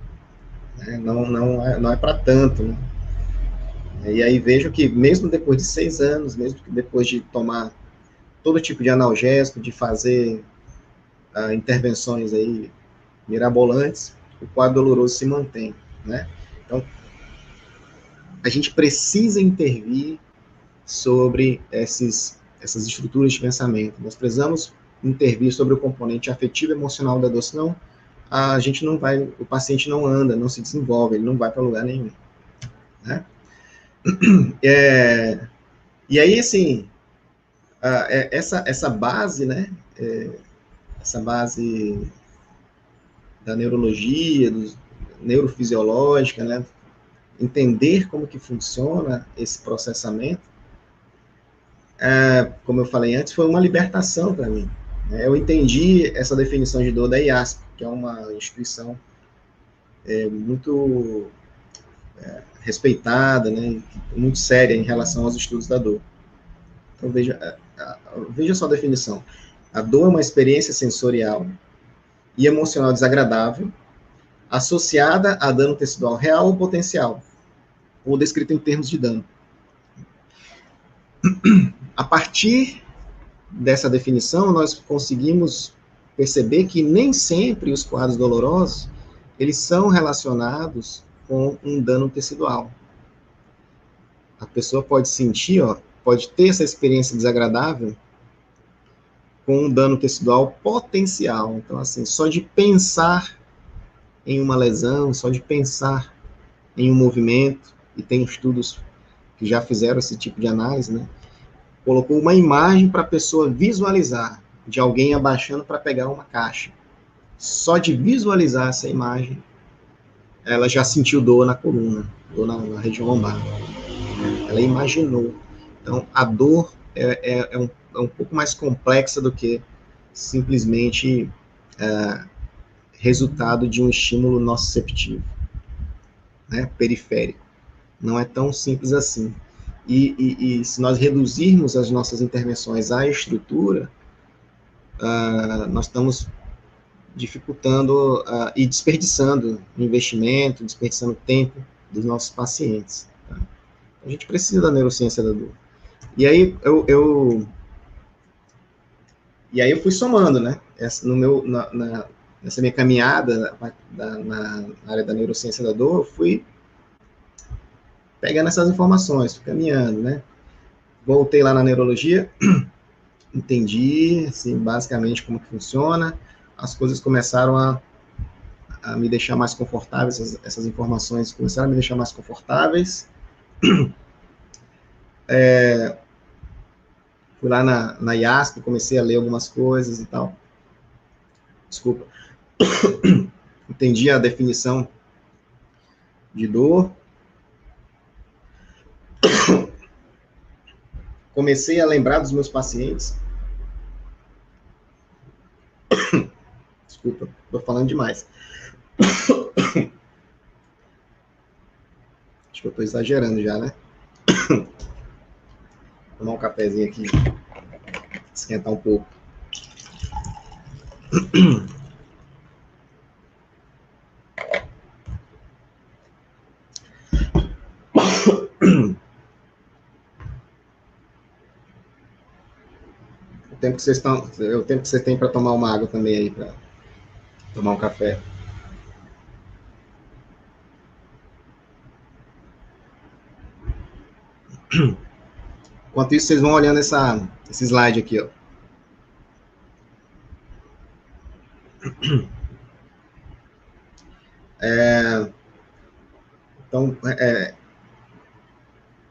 né? Não é para tanto, né? E aí vejo que mesmo depois de 6 anos, mesmo depois de tomar todo tipo de analgésico, de fazer intervenções aí mirabolantes, o quadro doloroso se mantém, né? Então, a gente precisa intervir sobre essas estruturas de pensamento. Nós precisamos intervir sobre o componente afetivo e emocional da dor, senão a gente não vai, o paciente não anda, não se desenvolve, ele não vai para lugar nenhum, né? E aí, assim, essa base, né, essa base da neurologia, neurofisiológica, né, entender como que funciona esse processamento, como eu falei antes, foi uma libertação para mim. Eu entendi essa definição de dor da IASP, que é uma instituição muito respeitada, né, muito séria em relação aos estudos da dor. Então, veja só a definição. A dor é uma experiência sensorial e emocional desagradável, associada a dano tecidual real ou potencial, ou descrita em termos de dano. A partir dessa definição, nós conseguimos perceber que nem sempre os quadros dolorosos, eles são relacionados com um dano tecidual. A pessoa pode sentir, pode ter essa experiência desagradável com um dano tecidual potencial. Então, assim, só de pensar em uma lesão, só de pensar em um movimento, e tem estudos que já fizeram esse tipo de análise, né? Colocou uma imagem para a pessoa visualizar, de alguém abaixando para pegar uma caixa. Só de visualizar essa imagem, ela já sentiu dor na coluna, dor na região lombar. Ela imaginou. Então, a dor é um pouco mais complexa do que simplesmente resultado de um estímulo nociceptivo, né, periférico. Não é tão simples assim. E se nós reduzirmos as nossas intervenções à estrutura, nós estamos dificultando e desperdiçando investimento, desperdiçando tempo dos nossos pacientes. Tá? A gente precisa da neurociência da dor. E aí eu fui somando, né? Nessa minha caminhada na área da neurociência da dor, eu fui pegando essas informações, fui caminhando, né? Voltei lá na neurologia, entendi, assim, basicamente como que funciona, as coisas começaram a me deixar mais confortáveis, essas informações começaram a me deixar mais confortáveis. Fui lá na IASP, comecei a ler algumas coisas e tal. Desculpa. Entendi a definição de dor. Comecei a lembrar dos meus pacientes. estou falando demais. Acho que eu estou exagerando já, né? Vou tomar um cafezinho aqui, esquentar um pouco. O tempo que vocês têm para tomar uma água também aí, para tomar um café. Enquanto isso, vocês vão olhando esse slide aqui, ó. Então,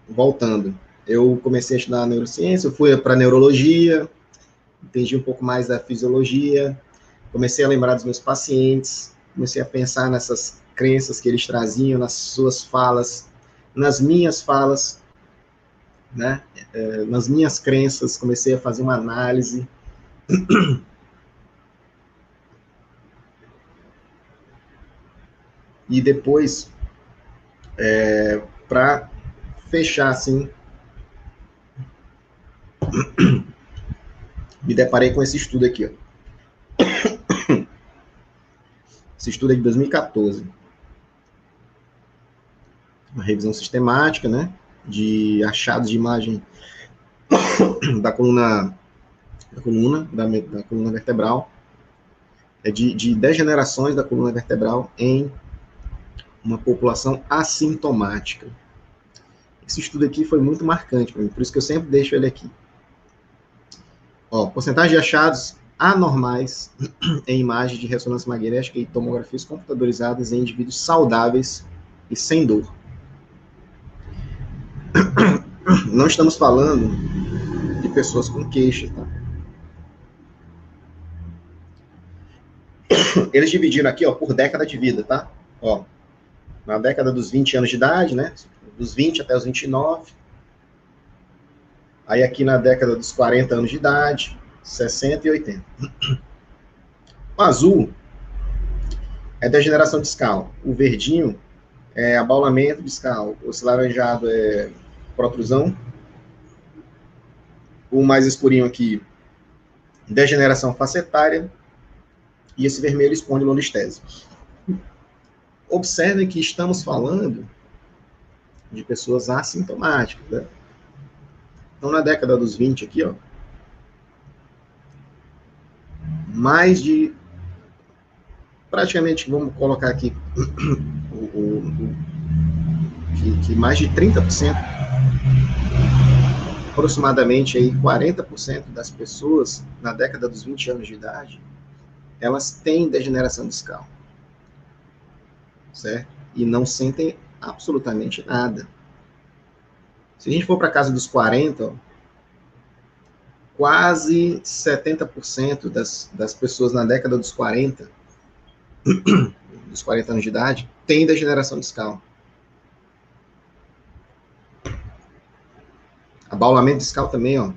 voltando, eu comecei a estudar neurociência, eu fui para neurologia, entendi um pouco mais da fisiologia, comecei a lembrar dos meus pacientes, comecei a pensar nessas crenças que eles traziam, nas suas falas, nas minhas falas, né? Nas minhas crenças, comecei a fazer uma análise. E depois, para fechar, assim, me deparei com esse estudo aqui, ó. Esse estudo é de 2014. Uma revisão sistemática, né, de achados de imagem da coluna vertebral, de degenerações da coluna vertebral em uma população assintomática. Esse estudo aqui foi muito marcante para mim, por isso que eu sempre deixo ele aqui. Ó, porcentagem de achados anormais em imagens de ressonância magnética e tomografias computadorizadas em indivíduos saudáveis e sem dor. Não estamos falando de pessoas com queixa, tá? Eles dividiram aqui, ó, por década de vida, tá? Ó, na década dos 20 anos de idade, né? Dos 20 até os 29. Aí aqui na década dos 40 anos de idade, 60 e 80. O azul é degeneração discal. O verdinho é abaulamento discal. O laranjado é protrusão. O mais escurinho aqui, degeneração facetária. E esse vermelho espondilolistese. Observem que estamos falando de pessoas assintomáticas, né? Então, na década dos 20 aqui, ó, mais de, praticamente, vamos colocar aqui, que mais de 30%, aproximadamente aí 40% das pessoas, na década dos 20 anos de idade, elas têm degeneração discal, certo? E não sentem absolutamente nada. Se a gente for para a casa dos 40, ó, quase 70% das pessoas na década dos 40, dos 40 anos de idade, têm degeneração discal. Abaulamento discal também, ó.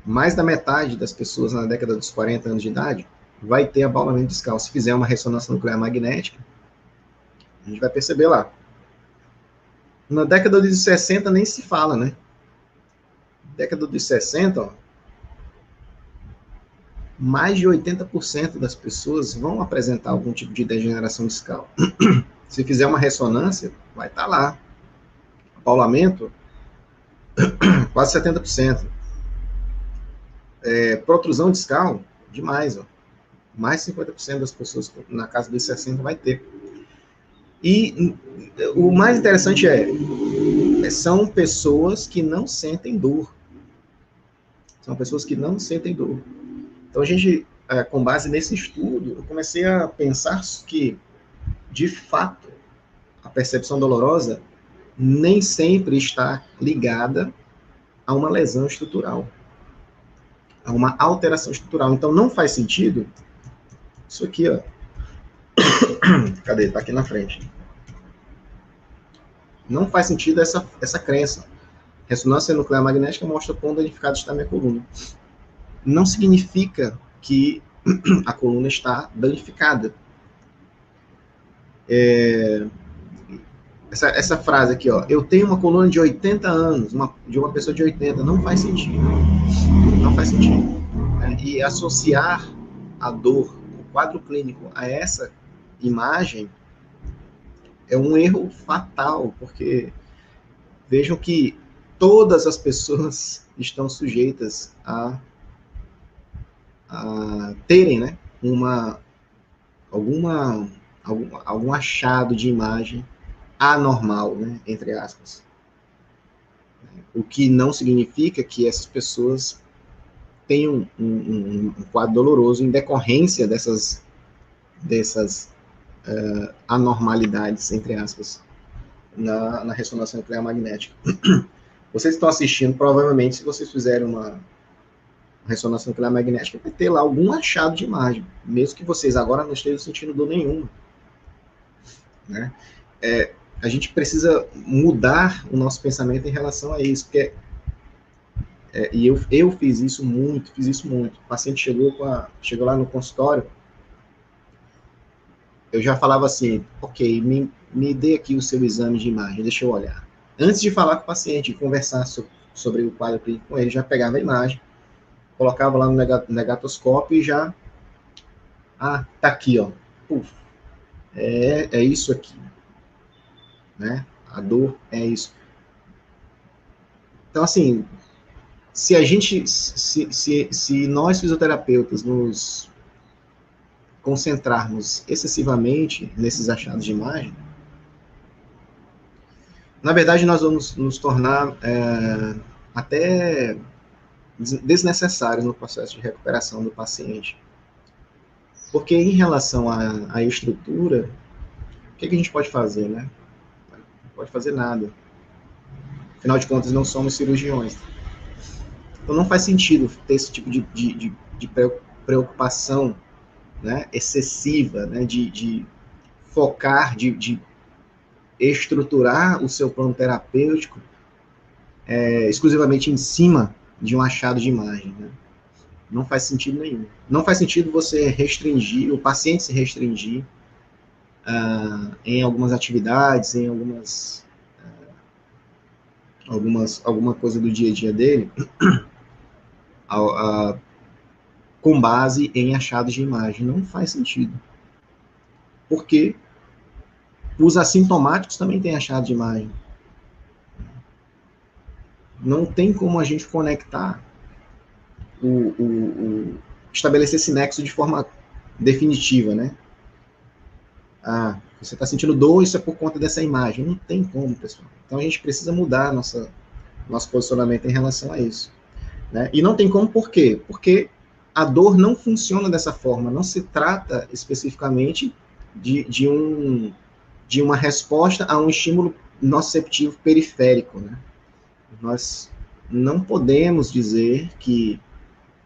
Mais da metade das pessoas na década dos 40 anos de idade vai ter abaulamento discal. Se fizer uma ressonância nuclear magnética, a gente vai perceber lá. Na década dos 60 nem se fala, né? Década dos 60, ó, mais de 80% das pessoas vão apresentar algum tipo de degeneração discal. Se fizer uma ressonância, vai estar lá. Abaulamento, quase 70%. Protrusão discal, demais, ó. Mais de 50% das pessoas na casa dos 60 vai ter. E o mais interessante são pessoas que não sentem dor. São pessoas que não sentem dor. Então, a gente, com base nesse estudo, eu comecei a pensar que, de fato, a percepção dolorosa nem sempre está ligada a uma lesão estrutural, a uma alteração estrutural. Então, não faz sentido isso aqui, ó. Cadê? Tá aqui na frente. Não faz sentido essa crença. Ressonância nuclear magnética mostra quão danificada está a minha coluna. Não significa que a coluna está danificada. Essa frase aqui, ó, eu tenho uma coluna de 80 anos, de uma pessoa de 80, não faz sentido. Não faz sentido. E associar a dor, o quadro clínico, a essa imagem é um erro fatal, porque vejam que todas as pessoas estão sujeitas a terem, né, algum achado de imagem anormal, né, entre aspas. O que não significa que essas pessoas tenham um quadro doloroso em decorrência dessas anormalidades, entre aspas, na ressonância nuclear magnética. Vocês estão assistindo, provavelmente, se vocês fizerem uma ressonância nuclear magnética, vai ter lá algum achado de imagem, mesmo que vocês agora não estejam sentindo dor nenhuma. Né? A gente precisa mudar o nosso pensamento em relação a isso, porque e eu fiz isso muito. O paciente chegou lá no consultório, eu já falava assim, ok, me dê aqui o seu exame de imagem, deixa eu olhar. Antes de falar com o paciente, conversar sobre o quadro clínico com ele, já pegava a imagem, colocava lá no negatoscópio e já, tá aqui, ó, puf, é isso aqui, né? A dor é isso. Então, assim, se nós fisioterapeutas nos concentrarmos excessivamente nesses achados de imagem, na verdade nós vamos nos tornar até desnecessários no processo de recuperação do paciente. Porque em relação à estrutura, o que a gente pode fazer, né? Não pode fazer nada. Afinal de contas, não somos cirurgiões. Então não faz sentido ter esse tipo de preocupação, né, excessiva, né, de focar, de estruturar o seu plano terapêutico exclusivamente em cima de um achado de imagem. Né? Não faz sentido nenhum. Não faz sentido você restringir, o paciente se restringir em algumas atividades, em alguma coisa do dia a dia dele, com base em achados de imagem. Não faz sentido. Porque os assintomáticos também têm achado de imagem. Não tem como a gente conectar, estabelecer esse nexo de forma definitiva, né? Você está sentindo dor, isso é por conta dessa imagem. Não tem como, pessoal. Então a gente precisa mudar nosso posicionamento em relação a isso. Né? E não tem como, por quê? Porque a dor não funciona dessa forma. Não se trata especificamente de uma resposta a um estímulo nociceptivo periférico. Né? Nós não podemos dizer que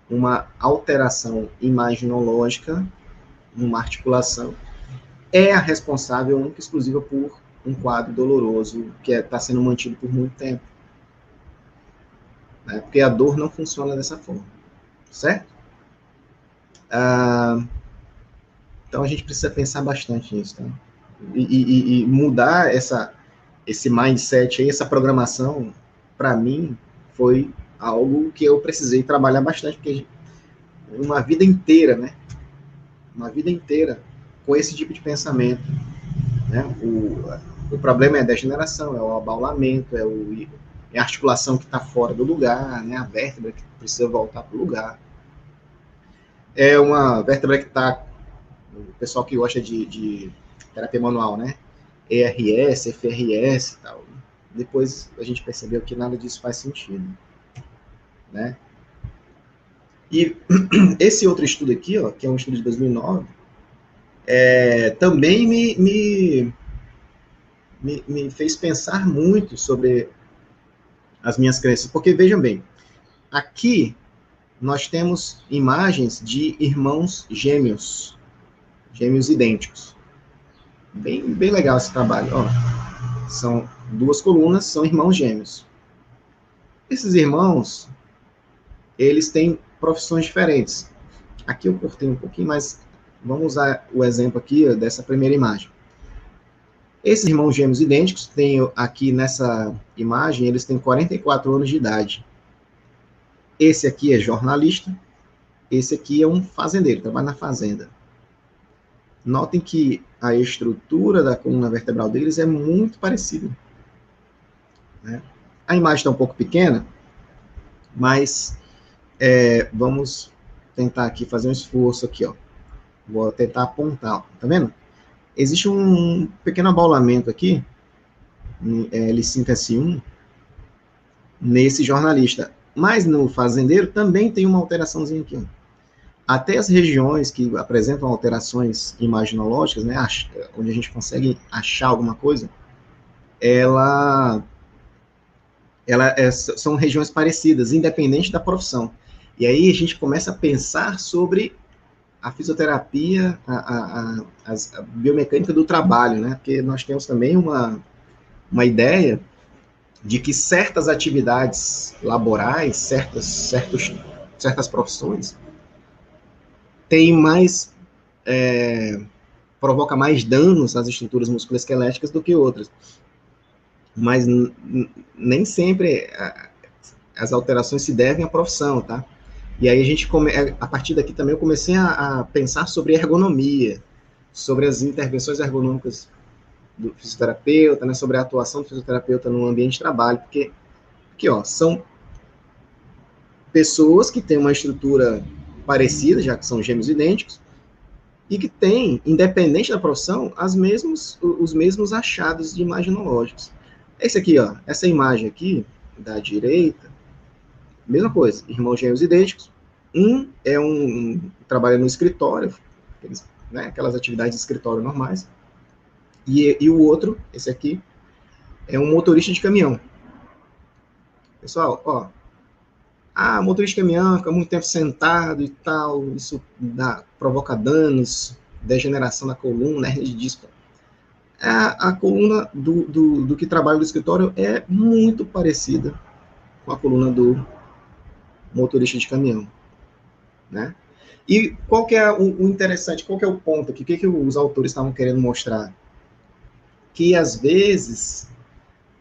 uma alteração imaginológica numa articulação é a responsável única e exclusiva por um quadro doloroso que está sendo mantido por muito tempo. Né? Porque a dor não funciona dessa forma. Certo? Então a gente precisa pensar bastante nisso. Tá? E mudar esse mindset aí, essa programação, para mim, foi algo que eu precisei trabalhar bastante, porque uma vida inteira, né? Uma vida inteira com esse tipo de pensamento. Né? O problema é a degeneração, é o abaulamento, é a articulação que está fora do lugar, né? A vértebra que precisa voltar para o lugar. É uma vértebra que está, o pessoal que gosta de terapia manual, né? ERS, FRS e tal. Depois a gente percebeu que nada disso faz sentido. Né? E esse outro estudo aqui, ó, que é um estudo de 2009, também me fez pensar muito sobre as minhas crenças. Porque, vejam bem, aqui nós temos imagens de irmãos gêmeos idênticos. Bem legal esse trabalho. Ó, são 2 colunas, são irmãos gêmeos. Esses irmãos, eles têm profissões diferentes. Aqui eu cortei um pouquinho, mas vamos usar o exemplo aqui dessa primeira imagem. Esses irmãos gêmeos idênticos, tem aqui nessa imagem, eles têm 44 anos de idade. Esse aqui é jornalista, esse aqui é um fazendeiro, trabalha na fazenda. Notem que a estrutura da coluna vertebral deles é muito parecida, né? A imagem está um pouco pequena, mas vamos tentar aqui fazer um esforço aqui, ó. Vou tentar apontar, ó. Tá vendo? Existe um pequeno abaulamento aqui, L5S1, nesse jornalista. Mas no fazendeiro também tem uma alteraçãozinha aqui, ó. Até as regiões que apresentam alterações imaginológicas, né, onde a gente consegue achar alguma coisa, são regiões parecidas, independente da profissão. E aí a gente começa a pensar sobre a fisioterapia, a biomecânica do trabalho, né? Porque nós temos também uma ideia de que certas atividades laborais, certas profissões, provoca mais danos às estruturas musculoesqueléticas do que outras. Mas nem sempre as alterações se devem à profissão, tá? E aí a partir daqui também eu comecei a pensar sobre ergonomia, sobre as intervenções ergonômicas do fisioterapeuta, né, sobre a atuação do fisioterapeuta no ambiente de trabalho, porque aqui, ó, são pessoas que têm uma estrutura parecida, já que são gêmeos idênticos, e que têm, independente da profissão, os mesmos achados imaginológicos. Esse aqui, ó, essa imagem aqui, da direita, mesma coisa, irmãos gêmeos idênticos. Um trabalha no escritório, né, aquelas atividades de escritório normais, e o outro, esse aqui, é um motorista de caminhão. Pessoal, ó, motorista de caminhão, fica muito tempo sentado e tal, isso provoca danos, degeneração da coluna, hernia de disco. A coluna do que trabalha no escritório é muito parecida com a coluna do motorista de caminhão, né? E qual que é o interessante, qual que é o ponto aqui? O que os autores estavam querendo mostrar? Que, às vezes,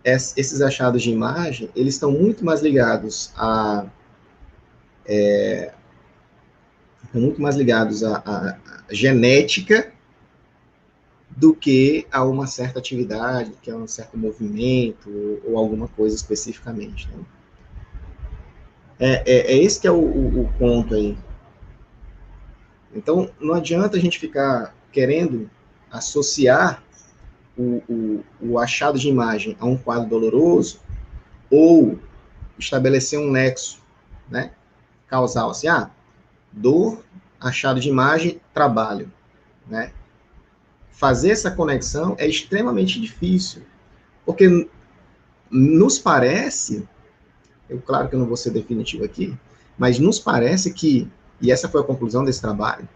esses achados de imagem, eles estão muito mais ligados à genética do que a uma certa atividade, que a um certo movimento, ou alguma coisa especificamente, né? Esse que é o ponto aí. Então, não adianta a gente ficar querendo associar o achado de imagem a um quadro doloroso, ou estabelecer um nexo, né, causal, assim, dor, achado de imagem, trabalho, né? Fazer essa conexão é extremamente difícil, porque nos parece, claro que eu não vou ser definitivo aqui, mas nos parece que, e essa foi a conclusão desse trabalho,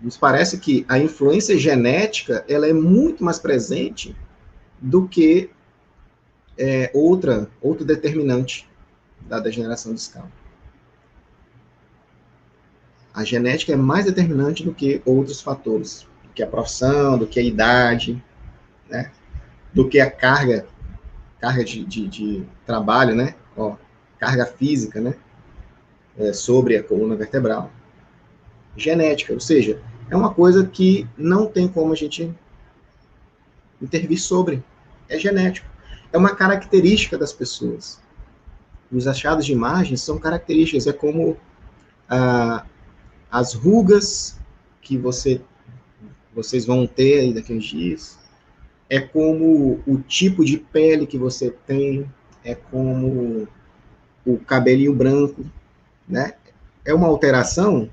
nos parece que a influência genética, ela é muito mais presente do que outro determinante da degeneração discal. A genética é mais determinante do que outros fatores, do que a profissão, do que a idade, né? Do que a carga de trabalho, né? Ó, carga física, né? Sobre a coluna vertebral. Genética, ou seja, é uma coisa que não tem como a gente intervir sobre. É genético. É uma característica das pessoas. Os achados de imagens são características, é como as rugas que vocês vão ter aí daqui a uns dias, é como o tipo de pele que você tem, é como o cabelinho branco, né? É uma alteração?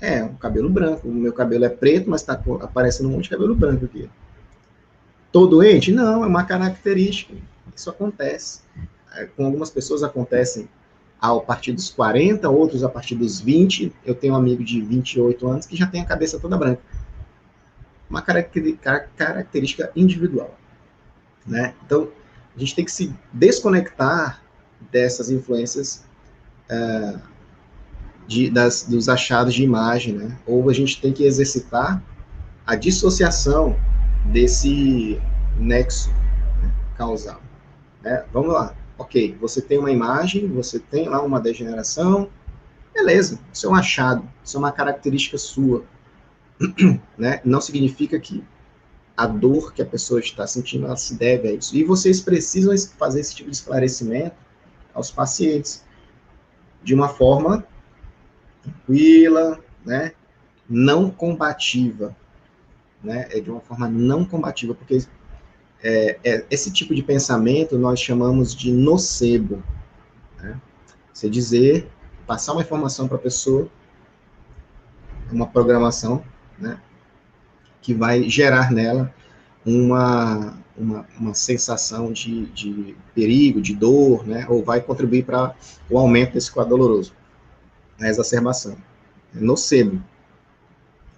Um cabelo branco. O meu cabelo é preto, mas está aparecendo um monte de cabelo branco aqui. Tô doente? Não, é uma característica. Isso acontece. Com algumas pessoas acontecem a partir dos 40, outros a partir dos 20. Eu tenho um amigo de 28 anos que já tem a cabeça toda branca. Uma característica individual, né? Então, a gente tem que se desconectar dessas influências dos achados de imagem, né? Ou a gente tem que exercitar a dissociação desse nexo, né, causal. Vamos lá. Ok, você tem uma imagem, você tem lá uma degeneração, beleza, isso é um achado, isso é uma característica sua, né? Não significa que a dor que a pessoa está sentindo, ela se deve a isso. E vocês precisam fazer esse tipo de esclarecimento aos pacientes de uma forma tranquila, né? Não combativa, né? De uma forma não combativa, porque esse tipo de pensamento nós chamamos de nocebo, né? Você dizer, passar uma informação para a pessoa, uma programação, né? Que vai gerar nela uma sensação de perigo, de dor, né? Ou vai contribuir para o aumento desse quadro doloroso, a exacerbação. É nocebo.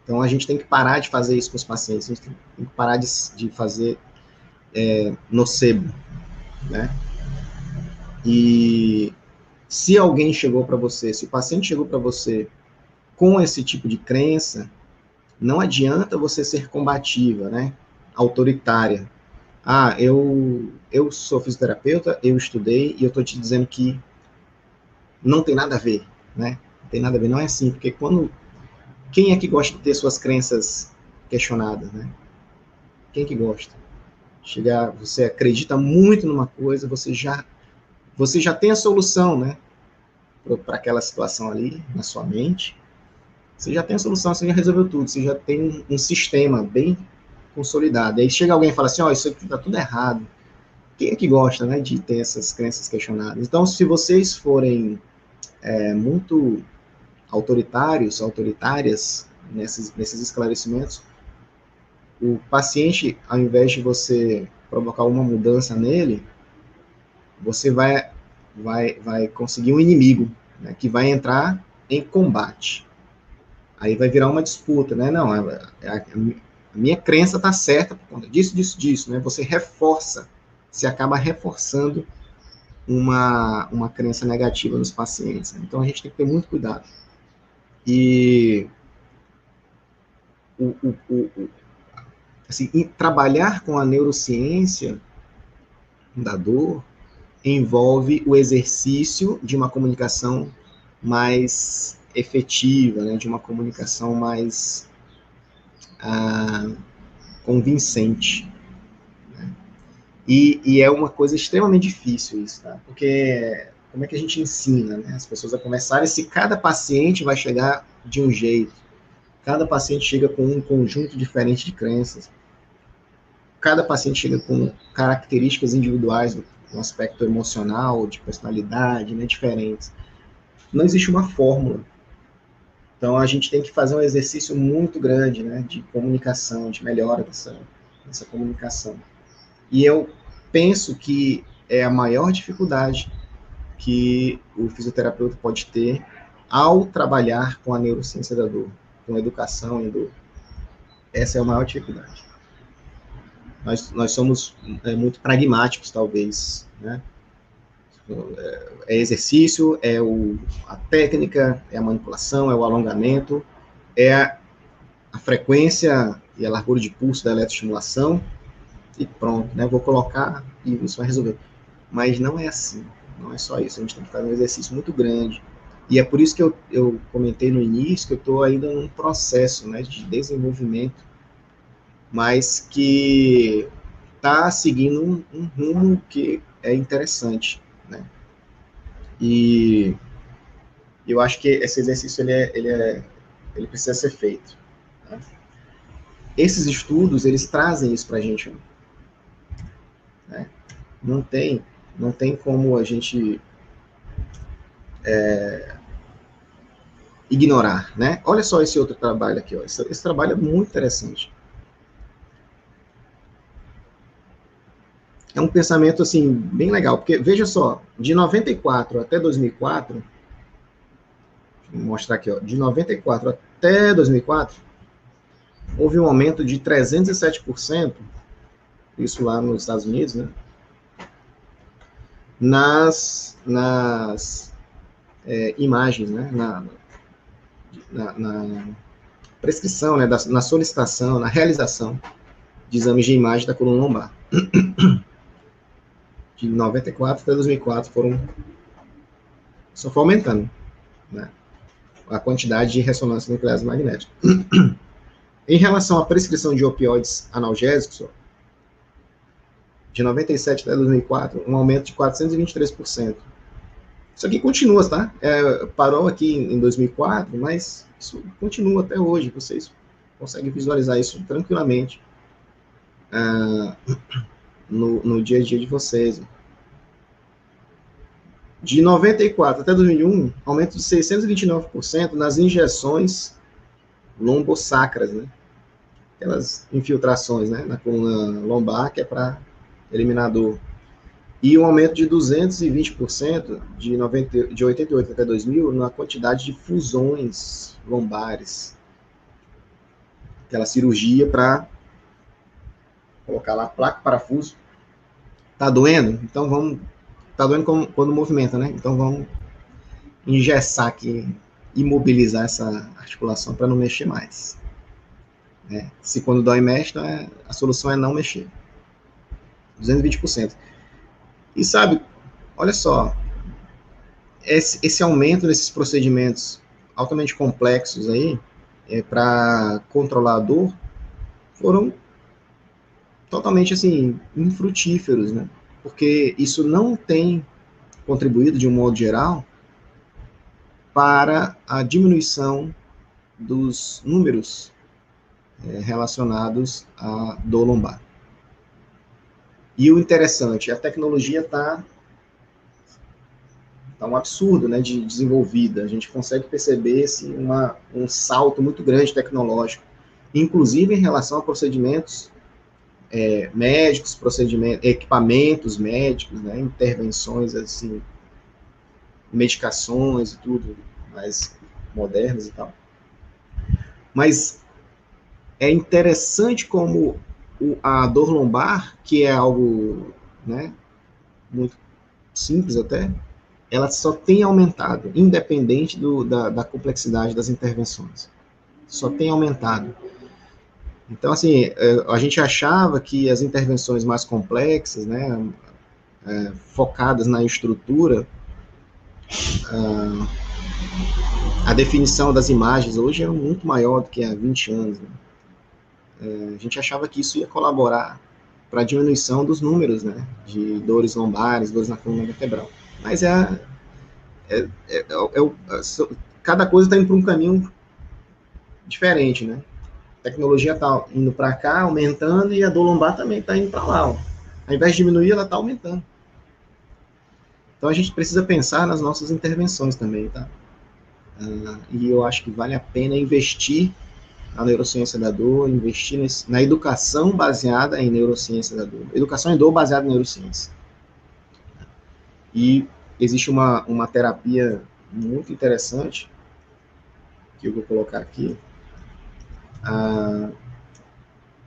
Então, a gente tem que parar de fazer isso com os pacientes, a gente tem que parar de fazer nocebo, né? E se alguém chegou para você, se o paciente chegou para você com esse tipo de crença, não adianta você ser combativa, né? Autoritária. Ah, eu sou fisioterapeuta, eu estudei e eu estou te dizendo que não tem nada a ver, né? Não tem nada a ver, não é assim, porque quem é que gosta de ter suas crenças questionadas, né? Quem que gosta? Você acredita muito numa coisa, você já tem a solução, né? Para aquela situação ali, na sua mente. Você já tem a solução, você já resolveu tudo, você já tem um sistema bem consolidado. Aí chega alguém e fala assim, isso aqui tá tudo errado. Quem é que gosta, né, de ter essas crenças questionadas? Então, se vocês forem muito autoritárias nesses esclarecimentos, o paciente, ao invés de você provocar uma mudança nele, você vai conseguir um inimigo, né, que vai entrar em combate. Aí vai virar uma disputa, né? Não, a minha crença está certa por conta disso, né? Você acaba reforçando uma crença negativa nos pacientes. Né? Então, a gente tem que ter muito cuidado. E assim, trabalhar com a neurociência da dor envolve o exercício de uma comunicação mais efetiva, né? De uma comunicação mais convincente. Né? E é uma coisa extremamente difícil isso, tá? Porque como é que a gente ensina, né, as pessoas a conversarem se cada paciente vai chegar de um jeito, cada paciente chega com um conjunto diferente de crenças, cada paciente chega com características individuais no aspecto emocional, de personalidade, né, diferentes. Não existe uma fórmula. Então, a gente tem que fazer um exercício muito grande, né, de comunicação, de melhora dessa comunicação. E eu penso que é a maior dificuldade que o fisioterapeuta pode ter ao trabalhar com a neurociência da dor, com a educação em dor. Essa é a maior dificuldade. Nós somos muito pragmáticos, talvez, né? É exercício, a técnica, é a manipulação, é o alongamento, é a frequência e a largura de pulso da eletroestimulação, e pronto, né? Vou colocar e isso vai resolver. Mas não é assim, não é só isso. A gente tem que fazer um exercício muito grande. E é por isso que eu comentei no início que eu estou ainda num processo, né, de desenvolvimento, mas que está seguindo um rumo que é interessante, né? E eu acho que esse exercício ele precisa ser feito. Né? Esses estudos, eles trazem isso para a gente. Né? Não tem como a gente ignorar, né? Olha só esse outro trabalho aqui, ó. Esse trabalho é muito interessante. É um pensamento, assim, bem legal, porque, veja só, de 94 até 2004, vou mostrar aqui, ó, de 94 até 2004, houve um aumento de 307%, isso lá nos Estados Unidos, né? Nas imagens, né? Na prescrição, né? Na solicitação, na realização de exames de imagem da coluna lombar. De 94 até 2004 só foi aumentando, né, a quantidade de ressonância nucleares magnéticas. Em relação à prescrição de opioides analgésicos, de 97 até 2004, um aumento de 423%. Isso aqui continua, tá? Parou aqui em 2004, mas isso continua até hoje. Vocês conseguem visualizar isso tranquilamente no dia a dia de vocês. De 94 até 2001, aumento de 629% nas injeções lombosacras, né? Aquelas infiltrações, né, na coluna lombar, que é para eliminar dor. E um aumento de 220% de 88 até 2000 na quantidade de fusões lombares. Aquela cirurgia para colocar lá placa, parafuso. Tá doendo? Então vamos... Tá doendo quando movimenta, né? Então vamos engessar aqui, imobilizar essa articulação para não mexer mais. Se quando dói mexe, então a solução é não mexer. 220%. E sabe, olha só, esse aumento desses procedimentos altamente complexos aí, para controlar a dor, foram totalmente, assim, infrutíferos, né? Porque isso não tem contribuído, de um modo geral, para a diminuição dos números relacionados à dor lombar. E o interessante, a tecnologia está um absurdo, né, de desenvolvida. A gente consegue perceber assim, um salto muito grande tecnológico, inclusive em relação a procedimentos médicos, equipamentos médicos, né, intervenções, assim, medicações e tudo, mais modernas e tal. Mas é interessante como a dor lombar, que é algo, né, muito simples até, ela só tem aumentado, independente da complexidade das intervenções. Só tem aumentado. Então, assim, a gente achava que as intervenções mais complexas, né, focadas na estrutura, a definição das imagens hoje é muito maior do que há 20 anos. Né? A gente achava que isso ia colaborar para a diminuição dos números, né, de dores lombares, dores na coluna vertebral. Mas cada coisa está indo para um caminho diferente, né? A tecnologia está indo para cá, aumentando, e a dor lombar também está indo para lá. Ó. Ao invés de diminuir, ela está aumentando. Então a gente precisa pensar nas nossas intervenções também, tá? E eu acho que vale a pena investir na neurociência da dor, investir na educação baseada em neurociência da dor. Educação em dor baseada em neurociência. E existe uma terapia muito interessante, que eu vou colocar aqui,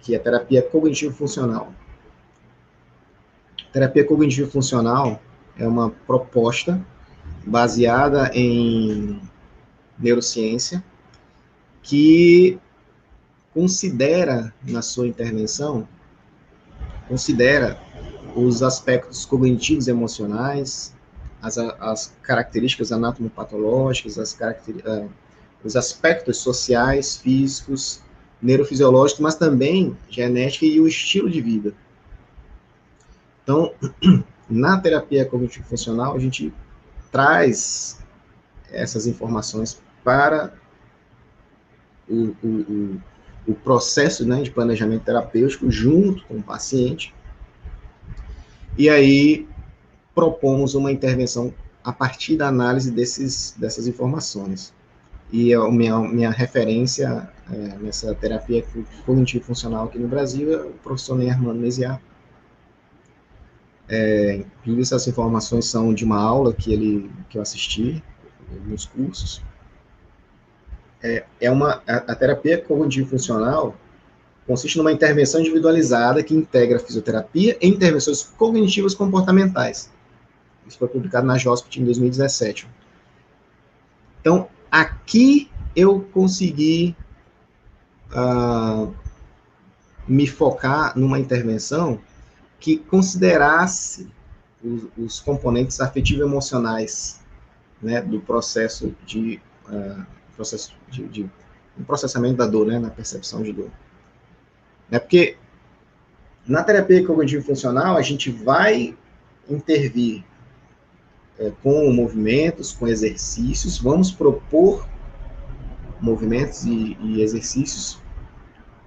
que é a terapia cognitivo-funcional. Terapia cognitivo-funcional é uma proposta baseada em neurociência que considera, na sua intervenção, considera os aspectos cognitivos e emocionais, as características anatomopatológicas, os aspectos sociais, físicos, neurofisiológicos, mas também genética e o estilo de vida. Então, na terapia cognitivo-funcional, a gente traz essas informações para o processo, né, de planejamento terapêutico junto com o paciente, e aí propomos uma intervenção a partir da análise dessas informações. E a minha referência nessa terapia cognitivo-funcional aqui no Brasil é o professor Ney Armando Mesiar. Inclusive, essas informações são de uma aula que eu assisti nos cursos. A terapia cognitivo-funcional consiste numa intervenção individualizada que integra fisioterapia e intervenções cognitivas comportamentais. Isso foi publicado na JOSPT em 2017. Então, aqui eu consegui me focar numa intervenção que considerasse os componentes afetivo-emocionais, né, do processo de processamento da dor, né, na percepção de dor. É porque na terapia cognitivo-funcional a gente vai intervir com movimentos, com exercícios, vamos propor movimentos e exercícios,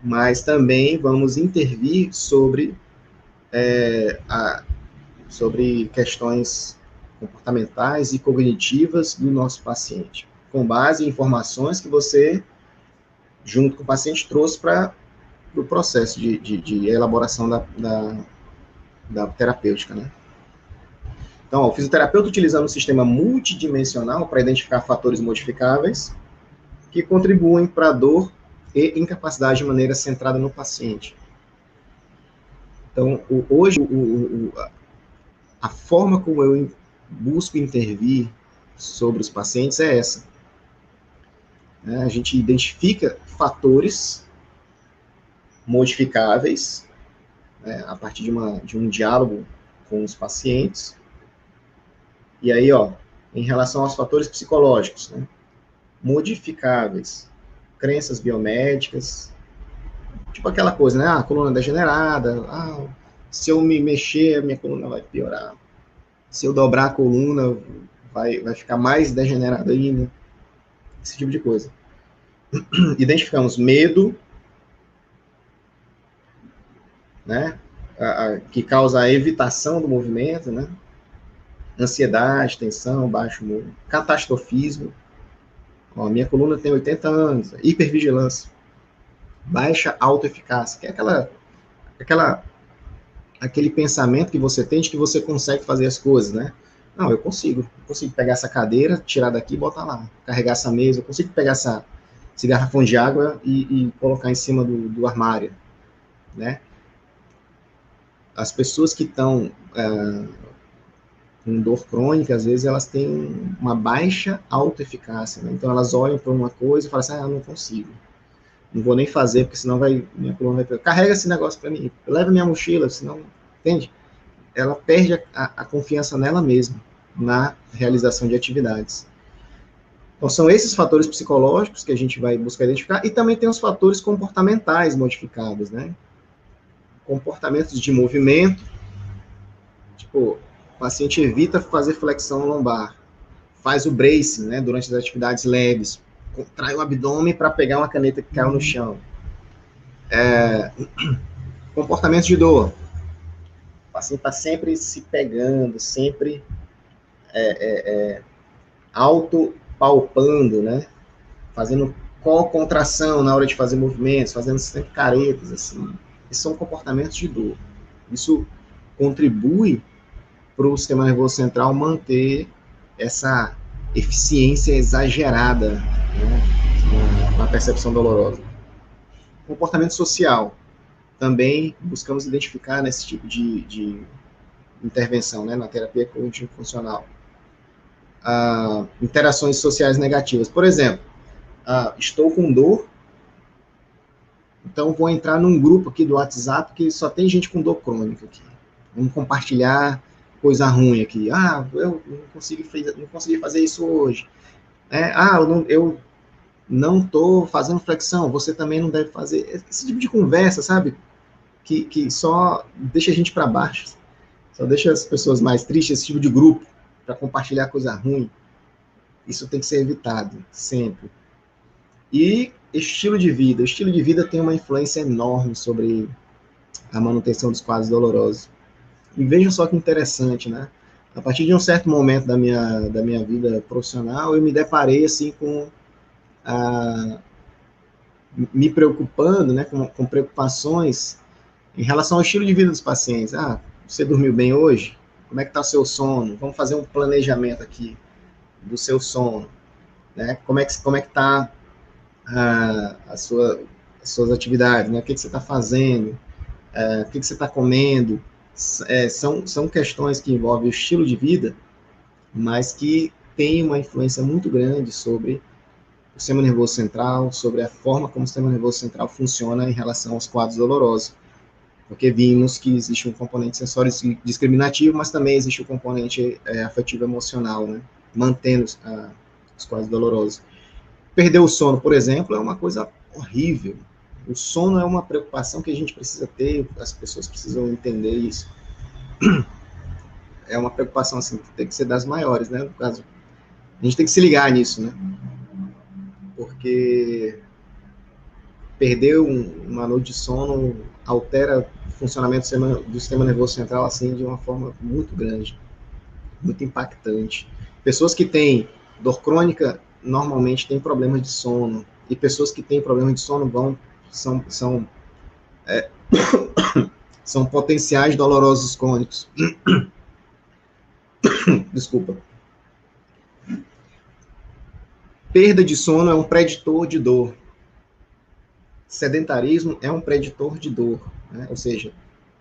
mas também vamos intervir sobre questões comportamentais e cognitivas do nosso paciente, com base em informações que você, junto com o paciente, trouxe para o processo de elaboração da terapêutica, né? Então, o fisioterapeuta utilizando um sistema multidimensional para identificar fatores modificáveis que contribuem para a dor e incapacidade de maneira centrada no paciente. Então, hoje, a forma como eu busco intervir sobre os pacientes é essa. A gente identifica fatores modificáveis, né, a partir de um diálogo com os pacientes. E aí, em relação aos fatores psicológicos, né, modificáveis, crenças biomédicas, tipo aquela coisa, né, a coluna degenerada, se eu me mexer, a minha coluna vai piorar. Se eu dobrar a coluna, vai ficar mais degenerada ainda. Esse tipo de coisa. Identificamos medo, né, que causa a evitação do movimento, né, ansiedade, tensão, baixo humor, catastrofismo. Minha coluna tem 80 anos, hipervigilância, baixa autoeficácia, que é aquele pensamento que você tem de que você consegue fazer as coisas, né? Não, eu consigo pegar essa cadeira, tirar daqui e botar lá, carregar essa mesa, eu consigo pegar esse garrafão de água e colocar em cima do armário, né? As pessoas que estão com dor crônica, às vezes elas têm uma baixa autoeficácia, né? Então elas olham para uma coisa e falam assim, não consigo. Não vou nem fazer, porque senão minha coluna vai... Carrega esse negócio para mim, leva minha mochila, senão... Entende? Ela perde a confiança nela mesma, na realização de atividades. Então, são esses fatores psicológicos que a gente vai buscar identificar, e também tem os fatores comportamentais modificados, né? Comportamentos de movimento, tipo, o paciente evita fazer flexão lombar, faz o bracing, né, durante as atividades leves, contrai o abdômen para pegar uma caneta que caiu no chão. Comportamentos de dor. O paciente está sempre se pegando, sempre auto-palpando, né? Fazendo contração na hora de fazer movimentos, fazendo sempre caretas, assim. Esses são comportamentos de dor. Isso contribui para o sistema nervoso central manter essa eficiência exagerada, né, na percepção dolorosa. Comportamento social. Também buscamos identificar nesse tipo de intervenção, né, na terapia cognitivo-funcional. Interações sociais negativas. Por exemplo, estou com dor, então vou entrar num grupo aqui do WhatsApp que só tem gente com dor crônica aqui. Vamos compartilhar coisa ruim aqui. Eu não consegui fazer isso hoje. Eu não estou fazendo flexão, você também não deve fazer. Esse tipo de conversa, sabe? Que só deixa a gente para baixo. Só deixa as pessoas mais tristes, esse tipo de grupo, para compartilhar coisa ruim. Isso tem que ser evitado, sempre. E estilo de vida. O estilo de vida tem uma influência enorme sobre a manutenção dos quadros dolorosos. E vejam só que interessante, né? A partir de um certo momento da minha vida profissional, eu me deparei, assim, com... me preocupando, né, com preocupações em relação ao estilo de vida dos pacientes. Você dormiu bem hoje? Como é que está o seu sono? Vamos fazer um planejamento aqui do seu sono, né? Como é que está as suas atividades, né? O que você está fazendo? O que você está comendo? São questões que envolvem o estilo de vida, mas que têm uma influência muito grande sobre o sistema nervoso central, sobre a forma como o sistema nervoso central funciona em relação aos quadros dolorosos. Porque vimos que existe um componente sensório discriminativo, mas também existe o componente afetivo emocional, né? Mantendo os quadros dolorosos. Perder o sono, por exemplo, é uma coisa horrível. O sono é uma preocupação que a gente precisa ter, as pessoas precisam entender isso. É uma preocupação assim, que tem que ser das maiores, né? No caso, a gente tem que se ligar nisso, né? Porque perder uma noite de sono altera o funcionamento do sistema nervoso central assim de uma forma muito grande, muito impactante. Pessoas que têm dor crônica normalmente têm problemas de sono, e pessoas que têm problemas de sono são potenciais dolorosos crônicos. Desculpa. Perda de sono é um preditor de dor. Sedentarismo é um preditor de dor, né? Ou seja,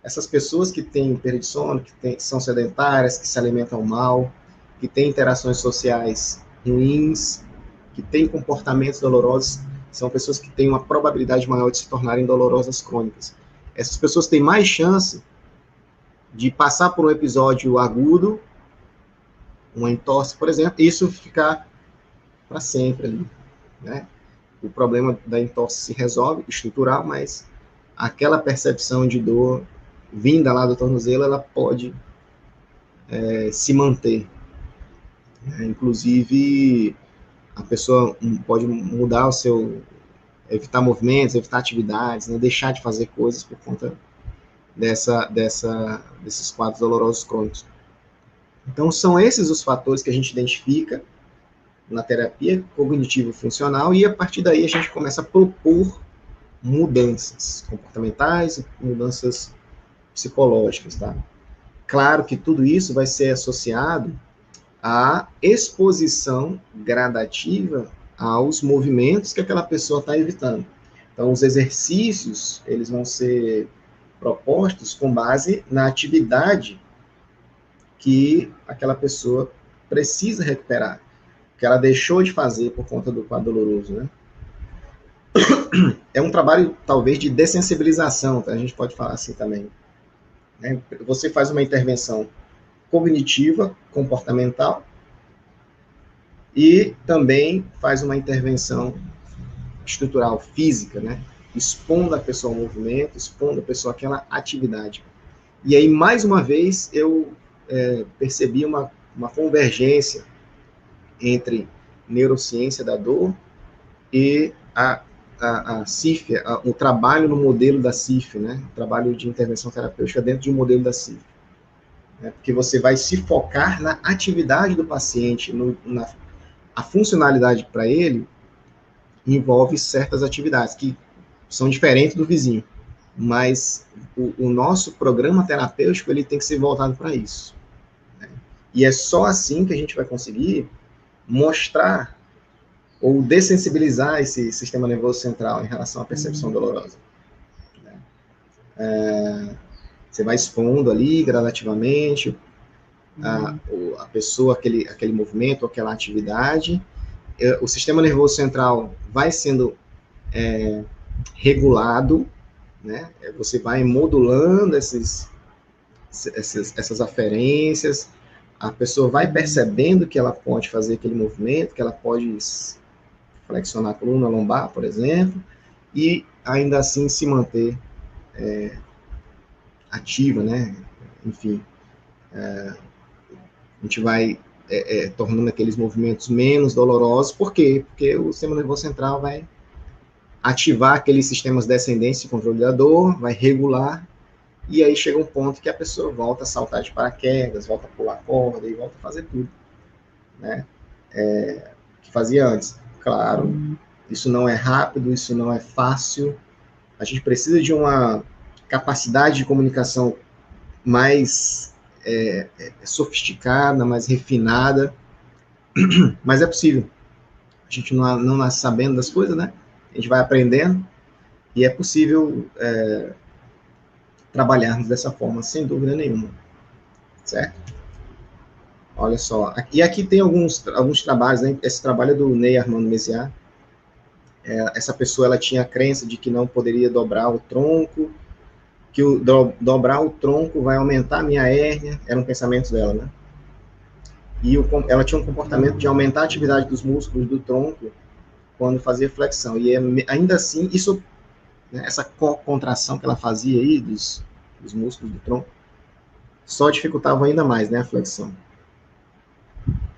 essas pessoas que têm perda de sono, que são sedentárias, que se alimentam mal, que têm interações sociais ruins, que têm comportamentos dolorosos, são pessoas que têm uma probabilidade maior de se tornarem dolorosas crônicas. Essas pessoas têm mais chance de passar por um episódio agudo, uma entorse, por exemplo, e isso ficar para sempre ali, né? O problema da entorse se resolve, estrutural, mas aquela percepção de dor vinda lá do tornozelo, ela pode se manter. Inclusive, a pessoa pode mudar evitar movimentos, evitar atividades, né, deixar de fazer coisas por conta desses quadros dolorosos crônicos. Então, são esses os fatores que a gente identifica na terapia cognitivo-funcional, e a partir daí a gente começa a propor mudanças comportamentais e mudanças psicológicas, tá? Claro que tudo isso vai ser associado à exposição gradativa aos movimentos que aquela pessoa está evitando. Então, os exercícios, eles vão ser propostos com base na atividade que aquela pessoa precisa recuperar, que ela deixou de fazer por conta do quadro doloroso, né? É um trabalho, talvez, de dessensibilização, tá? A gente pode falar assim também, né? Você faz uma intervenção cognitiva, comportamental, e também faz uma intervenção estrutural, física, né? Expondo a pessoa ao movimento, expondo a pessoa àquela atividade. E aí, mais uma vez, eu percebi uma convergência entre neurociência da dor e a CIF, o trabalho no modelo da CIF, né? O trabalho de intervenção terapêutica dentro de um modelo da CIF. Né? Porque você vai se focar na atividade do paciente, a funcionalidade para ele envolve certas atividades que são diferentes do vizinho, mas o nosso programa terapêutico ele tem que ser voltado para isso. Né? E é só assim que a gente vai conseguir mostrar ou dessensibilizar esse sistema nervoso central em relação à percepção dolorosa. Você vai expondo ali gradativamente a pessoa, aquele movimento, aquela atividade. O sistema nervoso central vai sendo regulado, né? Você vai modulando essas aferências, a pessoa vai percebendo que ela pode fazer aquele movimento, que ela pode flexionar a coluna lombar, por exemplo, e ainda assim se manter ativa, né? Enfim, a gente vai tornando aqueles movimentos menos dolorosos. Por quê? Porque o sistema nervoso central vai ativar aqueles sistemas descendentes de controle da dor, vai regular, e aí chega um ponto que a pessoa volta a saltar de paraquedas, volta a pular corda e volta a fazer tudo, né? Que fazia antes. Claro, isso não é rápido, isso não é fácil. A gente precisa de uma capacidade de comunicação mais sofisticada, mais refinada, mas é possível. A gente não nasce sabendo das coisas, né? A gente vai aprendendo, e é possível trabalharmos dessa forma, sem dúvida nenhuma. Certo? Olha só. E aqui tem alguns trabalhos, né? Esse trabalho é do Ney Armando Messiaen, essa pessoa ela tinha a crença de que não poderia dobrar o tronco, que dobrar o tronco vai aumentar a minha hérnia, eram pensamentos dela, né? E ela tinha um comportamento de aumentar a atividade dos músculos do tronco quando fazia flexão. E ainda assim, isso, né, essa contração que ela fazia aí dos músculos do tronco, só dificultava ainda mais, né, a flexão.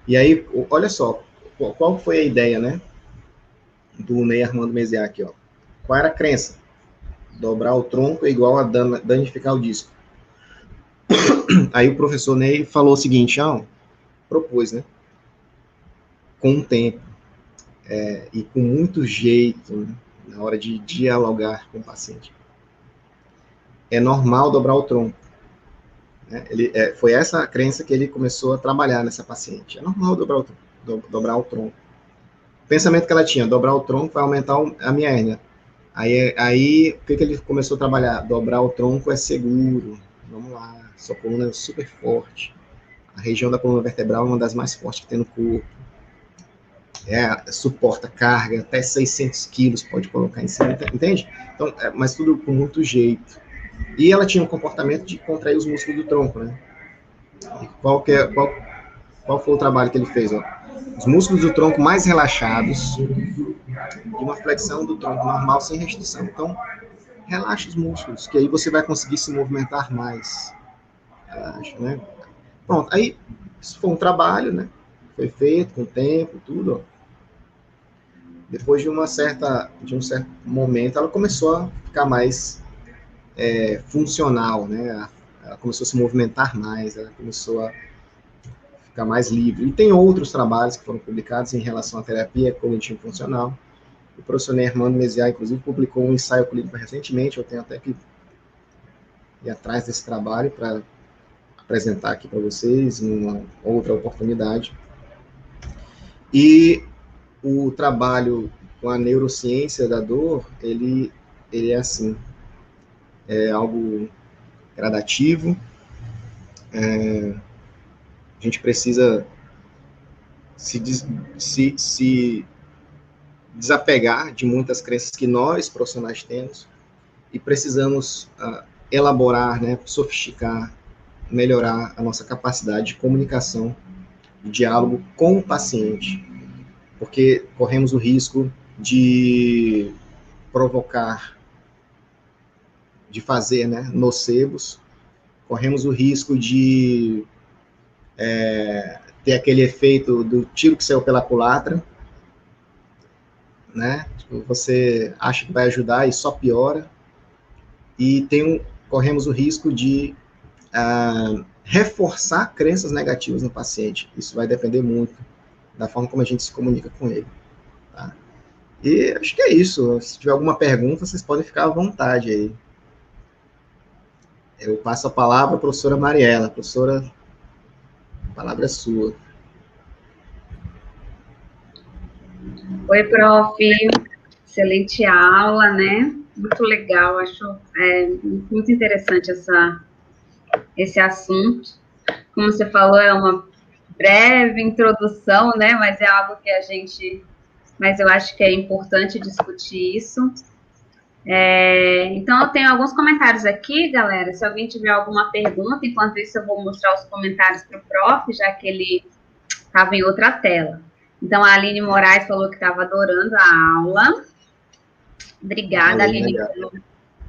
E aí, olha só, qual foi a ideia, né, do Ney Armando Mesiac, ó? Qual era a crença? Dobrar o tronco é igual a danificar o disco. Aí o professor Ney falou o seguinte, propôs, né, com o tempo, e com muito jeito, né, na hora de dialogar com o paciente. É normal dobrar o tronco. Né? Foi essa a crença que ele começou a trabalhar nessa paciente. É normal dobrar o tronco. O pensamento que ela tinha, dobrar o tronco vai aumentar a minha hérnia. Aí o que ele começou a trabalhar? Dobrar o tronco é seguro. Vamos lá, sua coluna é super forte. A região da coluna vertebral é uma das mais fortes que tem no corpo. Suporta carga, até 600 quilos pode colocar em cima, entende? Então, mas tudo com muito jeito. E ela tinha um comportamento de contrair os músculos do tronco, né? E qual foi o trabalho que ele fez? Ó? Os músculos do tronco mais relaxados, de uma flexão do tronco normal, sem restrição. Então, relaxa os músculos, que aí você vai conseguir se movimentar mais. Relaxa, né? Pronto, aí isso foi um trabalho, né? Foi feito com o tempo, tudo. Ó. Depois de um certo momento, ela começou a ficar mais funcional, né? Ela começou a se movimentar mais, ela começou a ficar mais livre. E tem outros trabalhos que foram publicados em relação à terapia cognitivo-funcional. O professor Ney Armando Mesiac, inclusive, publicou um ensaio clínico recentemente, eu tenho até que ir atrás desse trabalho para apresentar aqui para vocês em uma outra oportunidade. E o trabalho com a neurociência da dor, ele é assim, é algo gradativo, a gente precisa se desapegar de muitas crenças que nós, profissionais, temos, e precisamos elaborar, né, sofisticar, melhorar a nossa capacidade de comunicação, de diálogo com o paciente, porque corremos o risco de provocar, de fazer, né, nocebos, corremos o risco de ter aquele efeito do tiro que saiu pela culatra, né? Tipo, você acha que vai ajudar e só piora, e corremos o risco de reforçar crenças negativas no paciente. Isso vai depender muito da forma como a gente se comunica com ele. Tá? E acho que é isso. Se tiver alguma pergunta, vocês podem ficar à vontade aí. Eu passo a palavra à professora Mariela. Professora, a palavra é sua. Oi, prof. Excelente aula, né? Muito legal, acho muito interessante esse assunto. Como você falou, é uma breve introdução, né? Mas é algo que mas eu acho que é importante discutir isso. Então, eu tenho alguns comentários aqui, galera. Se alguém tiver alguma pergunta, enquanto isso eu vou mostrar os comentários para o prof, já que ele estava em outra tela. Então, a Aline Moraes falou que estava adorando a aula. Obrigada, Aline, pelo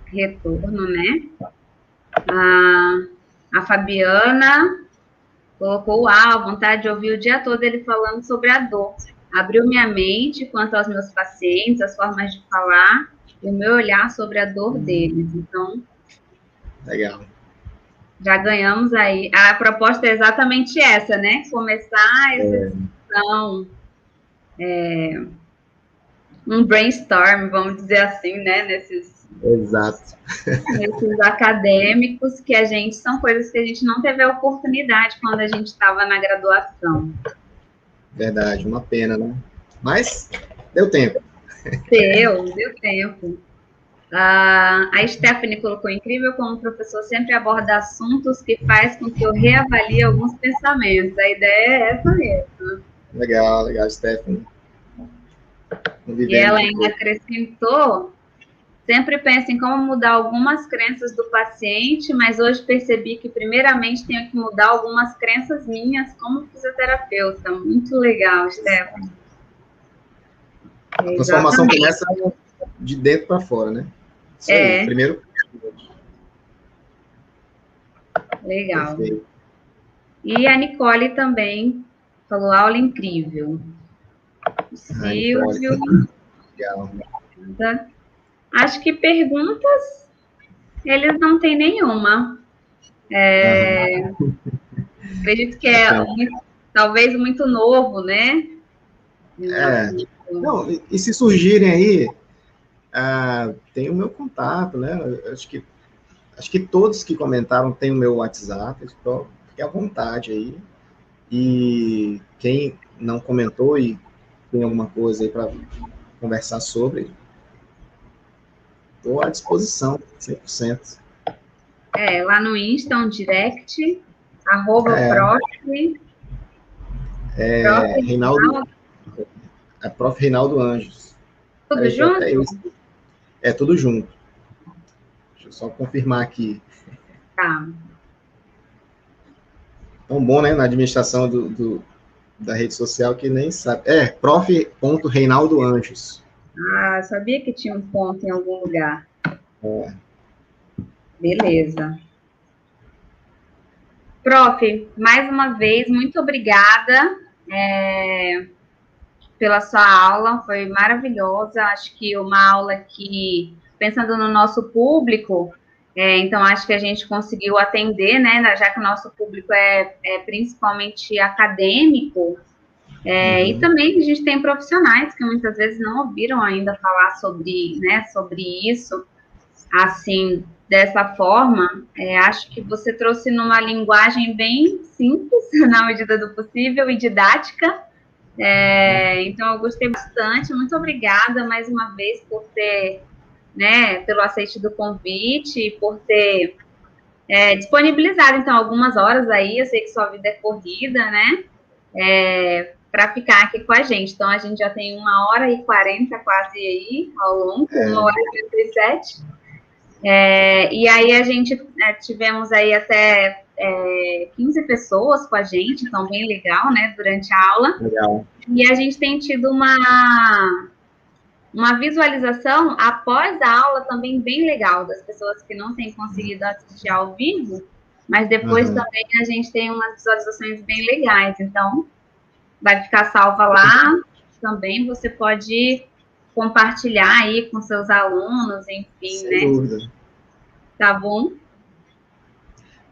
retorno, né? A Fabiana colocou, a vontade de ouvir o dia todo ele falando sobre a dor. Abriu minha mente quanto aos meus pacientes, as formas de falar e o meu olhar sobre a dor deles. Então, legal. Já ganhamos aí. A proposta é exatamente essa, né? Começar essa discussão, um brainstorm, vamos dizer assim, né? Exato. Nesses acadêmicos que são coisas que a gente não teve a oportunidade quando a gente estava na graduação. Verdade, uma pena, né? Mas deu tempo. Deu tempo. A Stephanie colocou: incrível como o professor sempre aborda assuntos que faz com que eu reavalie alguns pensamentos. A ideia é essa mesmo. Legal, Stephanie. E ela ainda acrescentou: sempre penso em como mudar algumas crenças do paciente, mas hoje percebi que, primeiramente, tenho que mudar algumas crenças minhas como fisioterapeuta. Muito legal, Stephanie. A transformação começa de dentro para fora, né? Isso aí, primeiro. Legal. Perfeito. E a Nicole também falou: aula incrível. Silvio. Legal. Acho que perguntas eles não têm nenhuma. Acredito que talvez muito novo, né? Não, e se surgirem aí, tem o meu contato, né? Acho que todos que comentaram têm o meu WhatsApp, então fique à vontade aí. E quem não comentou e tem alguma coisa aí para conversar sobre, estou à disposição, 100%. Lá no Insta, um direct, @prof. Reinaldo. Prof. Reinaldo Anjos. Tudo junto? Tudo junto. Deixa eu só confirmar aqui. Tá. Tão bom, né? Na administração da rede social que nem sabe. prof.Reinaldo Anjos. Sabia que tinha um ponto em algum lugar. Beleza. Prof, mais uma vez, muito obrigada pela sua aula, foi maravilhosa. Acho que uma aula que, pensando no nosso público, então acho que a gente conseguiu atender, né, já que o nosso público é principalmente acadêmico, e também a gente tem profissionais que muitas vezes não ouviram ainda falar sobre isso, assim, dessa forma. Acho que você trouxe numa linguagem bem simples, na medida do possível, e didática. Então, eu gostei bastante. Muito obrigada mais uma vez por ter, pelo aceite do convite e por ter disponibilizado, então, algumas horas aí. Eu sei que sua vida é corrida, né? Para ficar aqui com a gente. Então, a gente já tem 1h40 quase aí, ao longo, 1h37. E aí a gente tivemos aí até 15 pessoas com a gente, então bem legal, né, durante a aula. Legal. E a gente tem tido uma visualização após a aula também bem legal, das pessoas que não têm conseguido assistir ao vivo, mas depois também a gente tem umas visualizações bem legais, então vai ficar salva lá, também você pode compartilhar aí com seus alunos, enfim, Sem dúvida. Tá bom?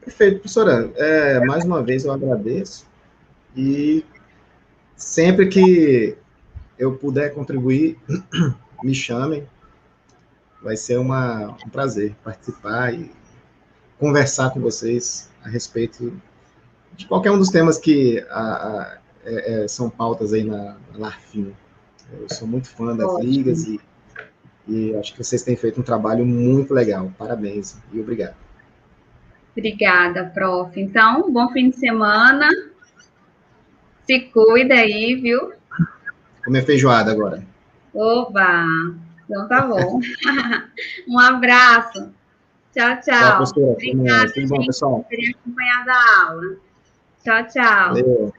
Perfeito, professora. Mais uma vez eu agradeço e sempre que eu puder contribuir, me chamem. Vai ser um prazer participar e conversar com vocês a respeito de qualquer um dos temas que são pautas aí na LARFIN. Eu sou muito fã das ligas e acho que vocês têm feito um trabalho muito legal. Parabéns e obrigado. Obrigada, prof. Então, bom fim de semana. Se cuida aí, viu? Comer feijoada agora. Oba! Então tá bom. Um abraço. Tchau, tchau. Obrigada, obrigada, tudo bom, pessoal? Por terem acompanhado a aula. Tchau, tchau. Valeu.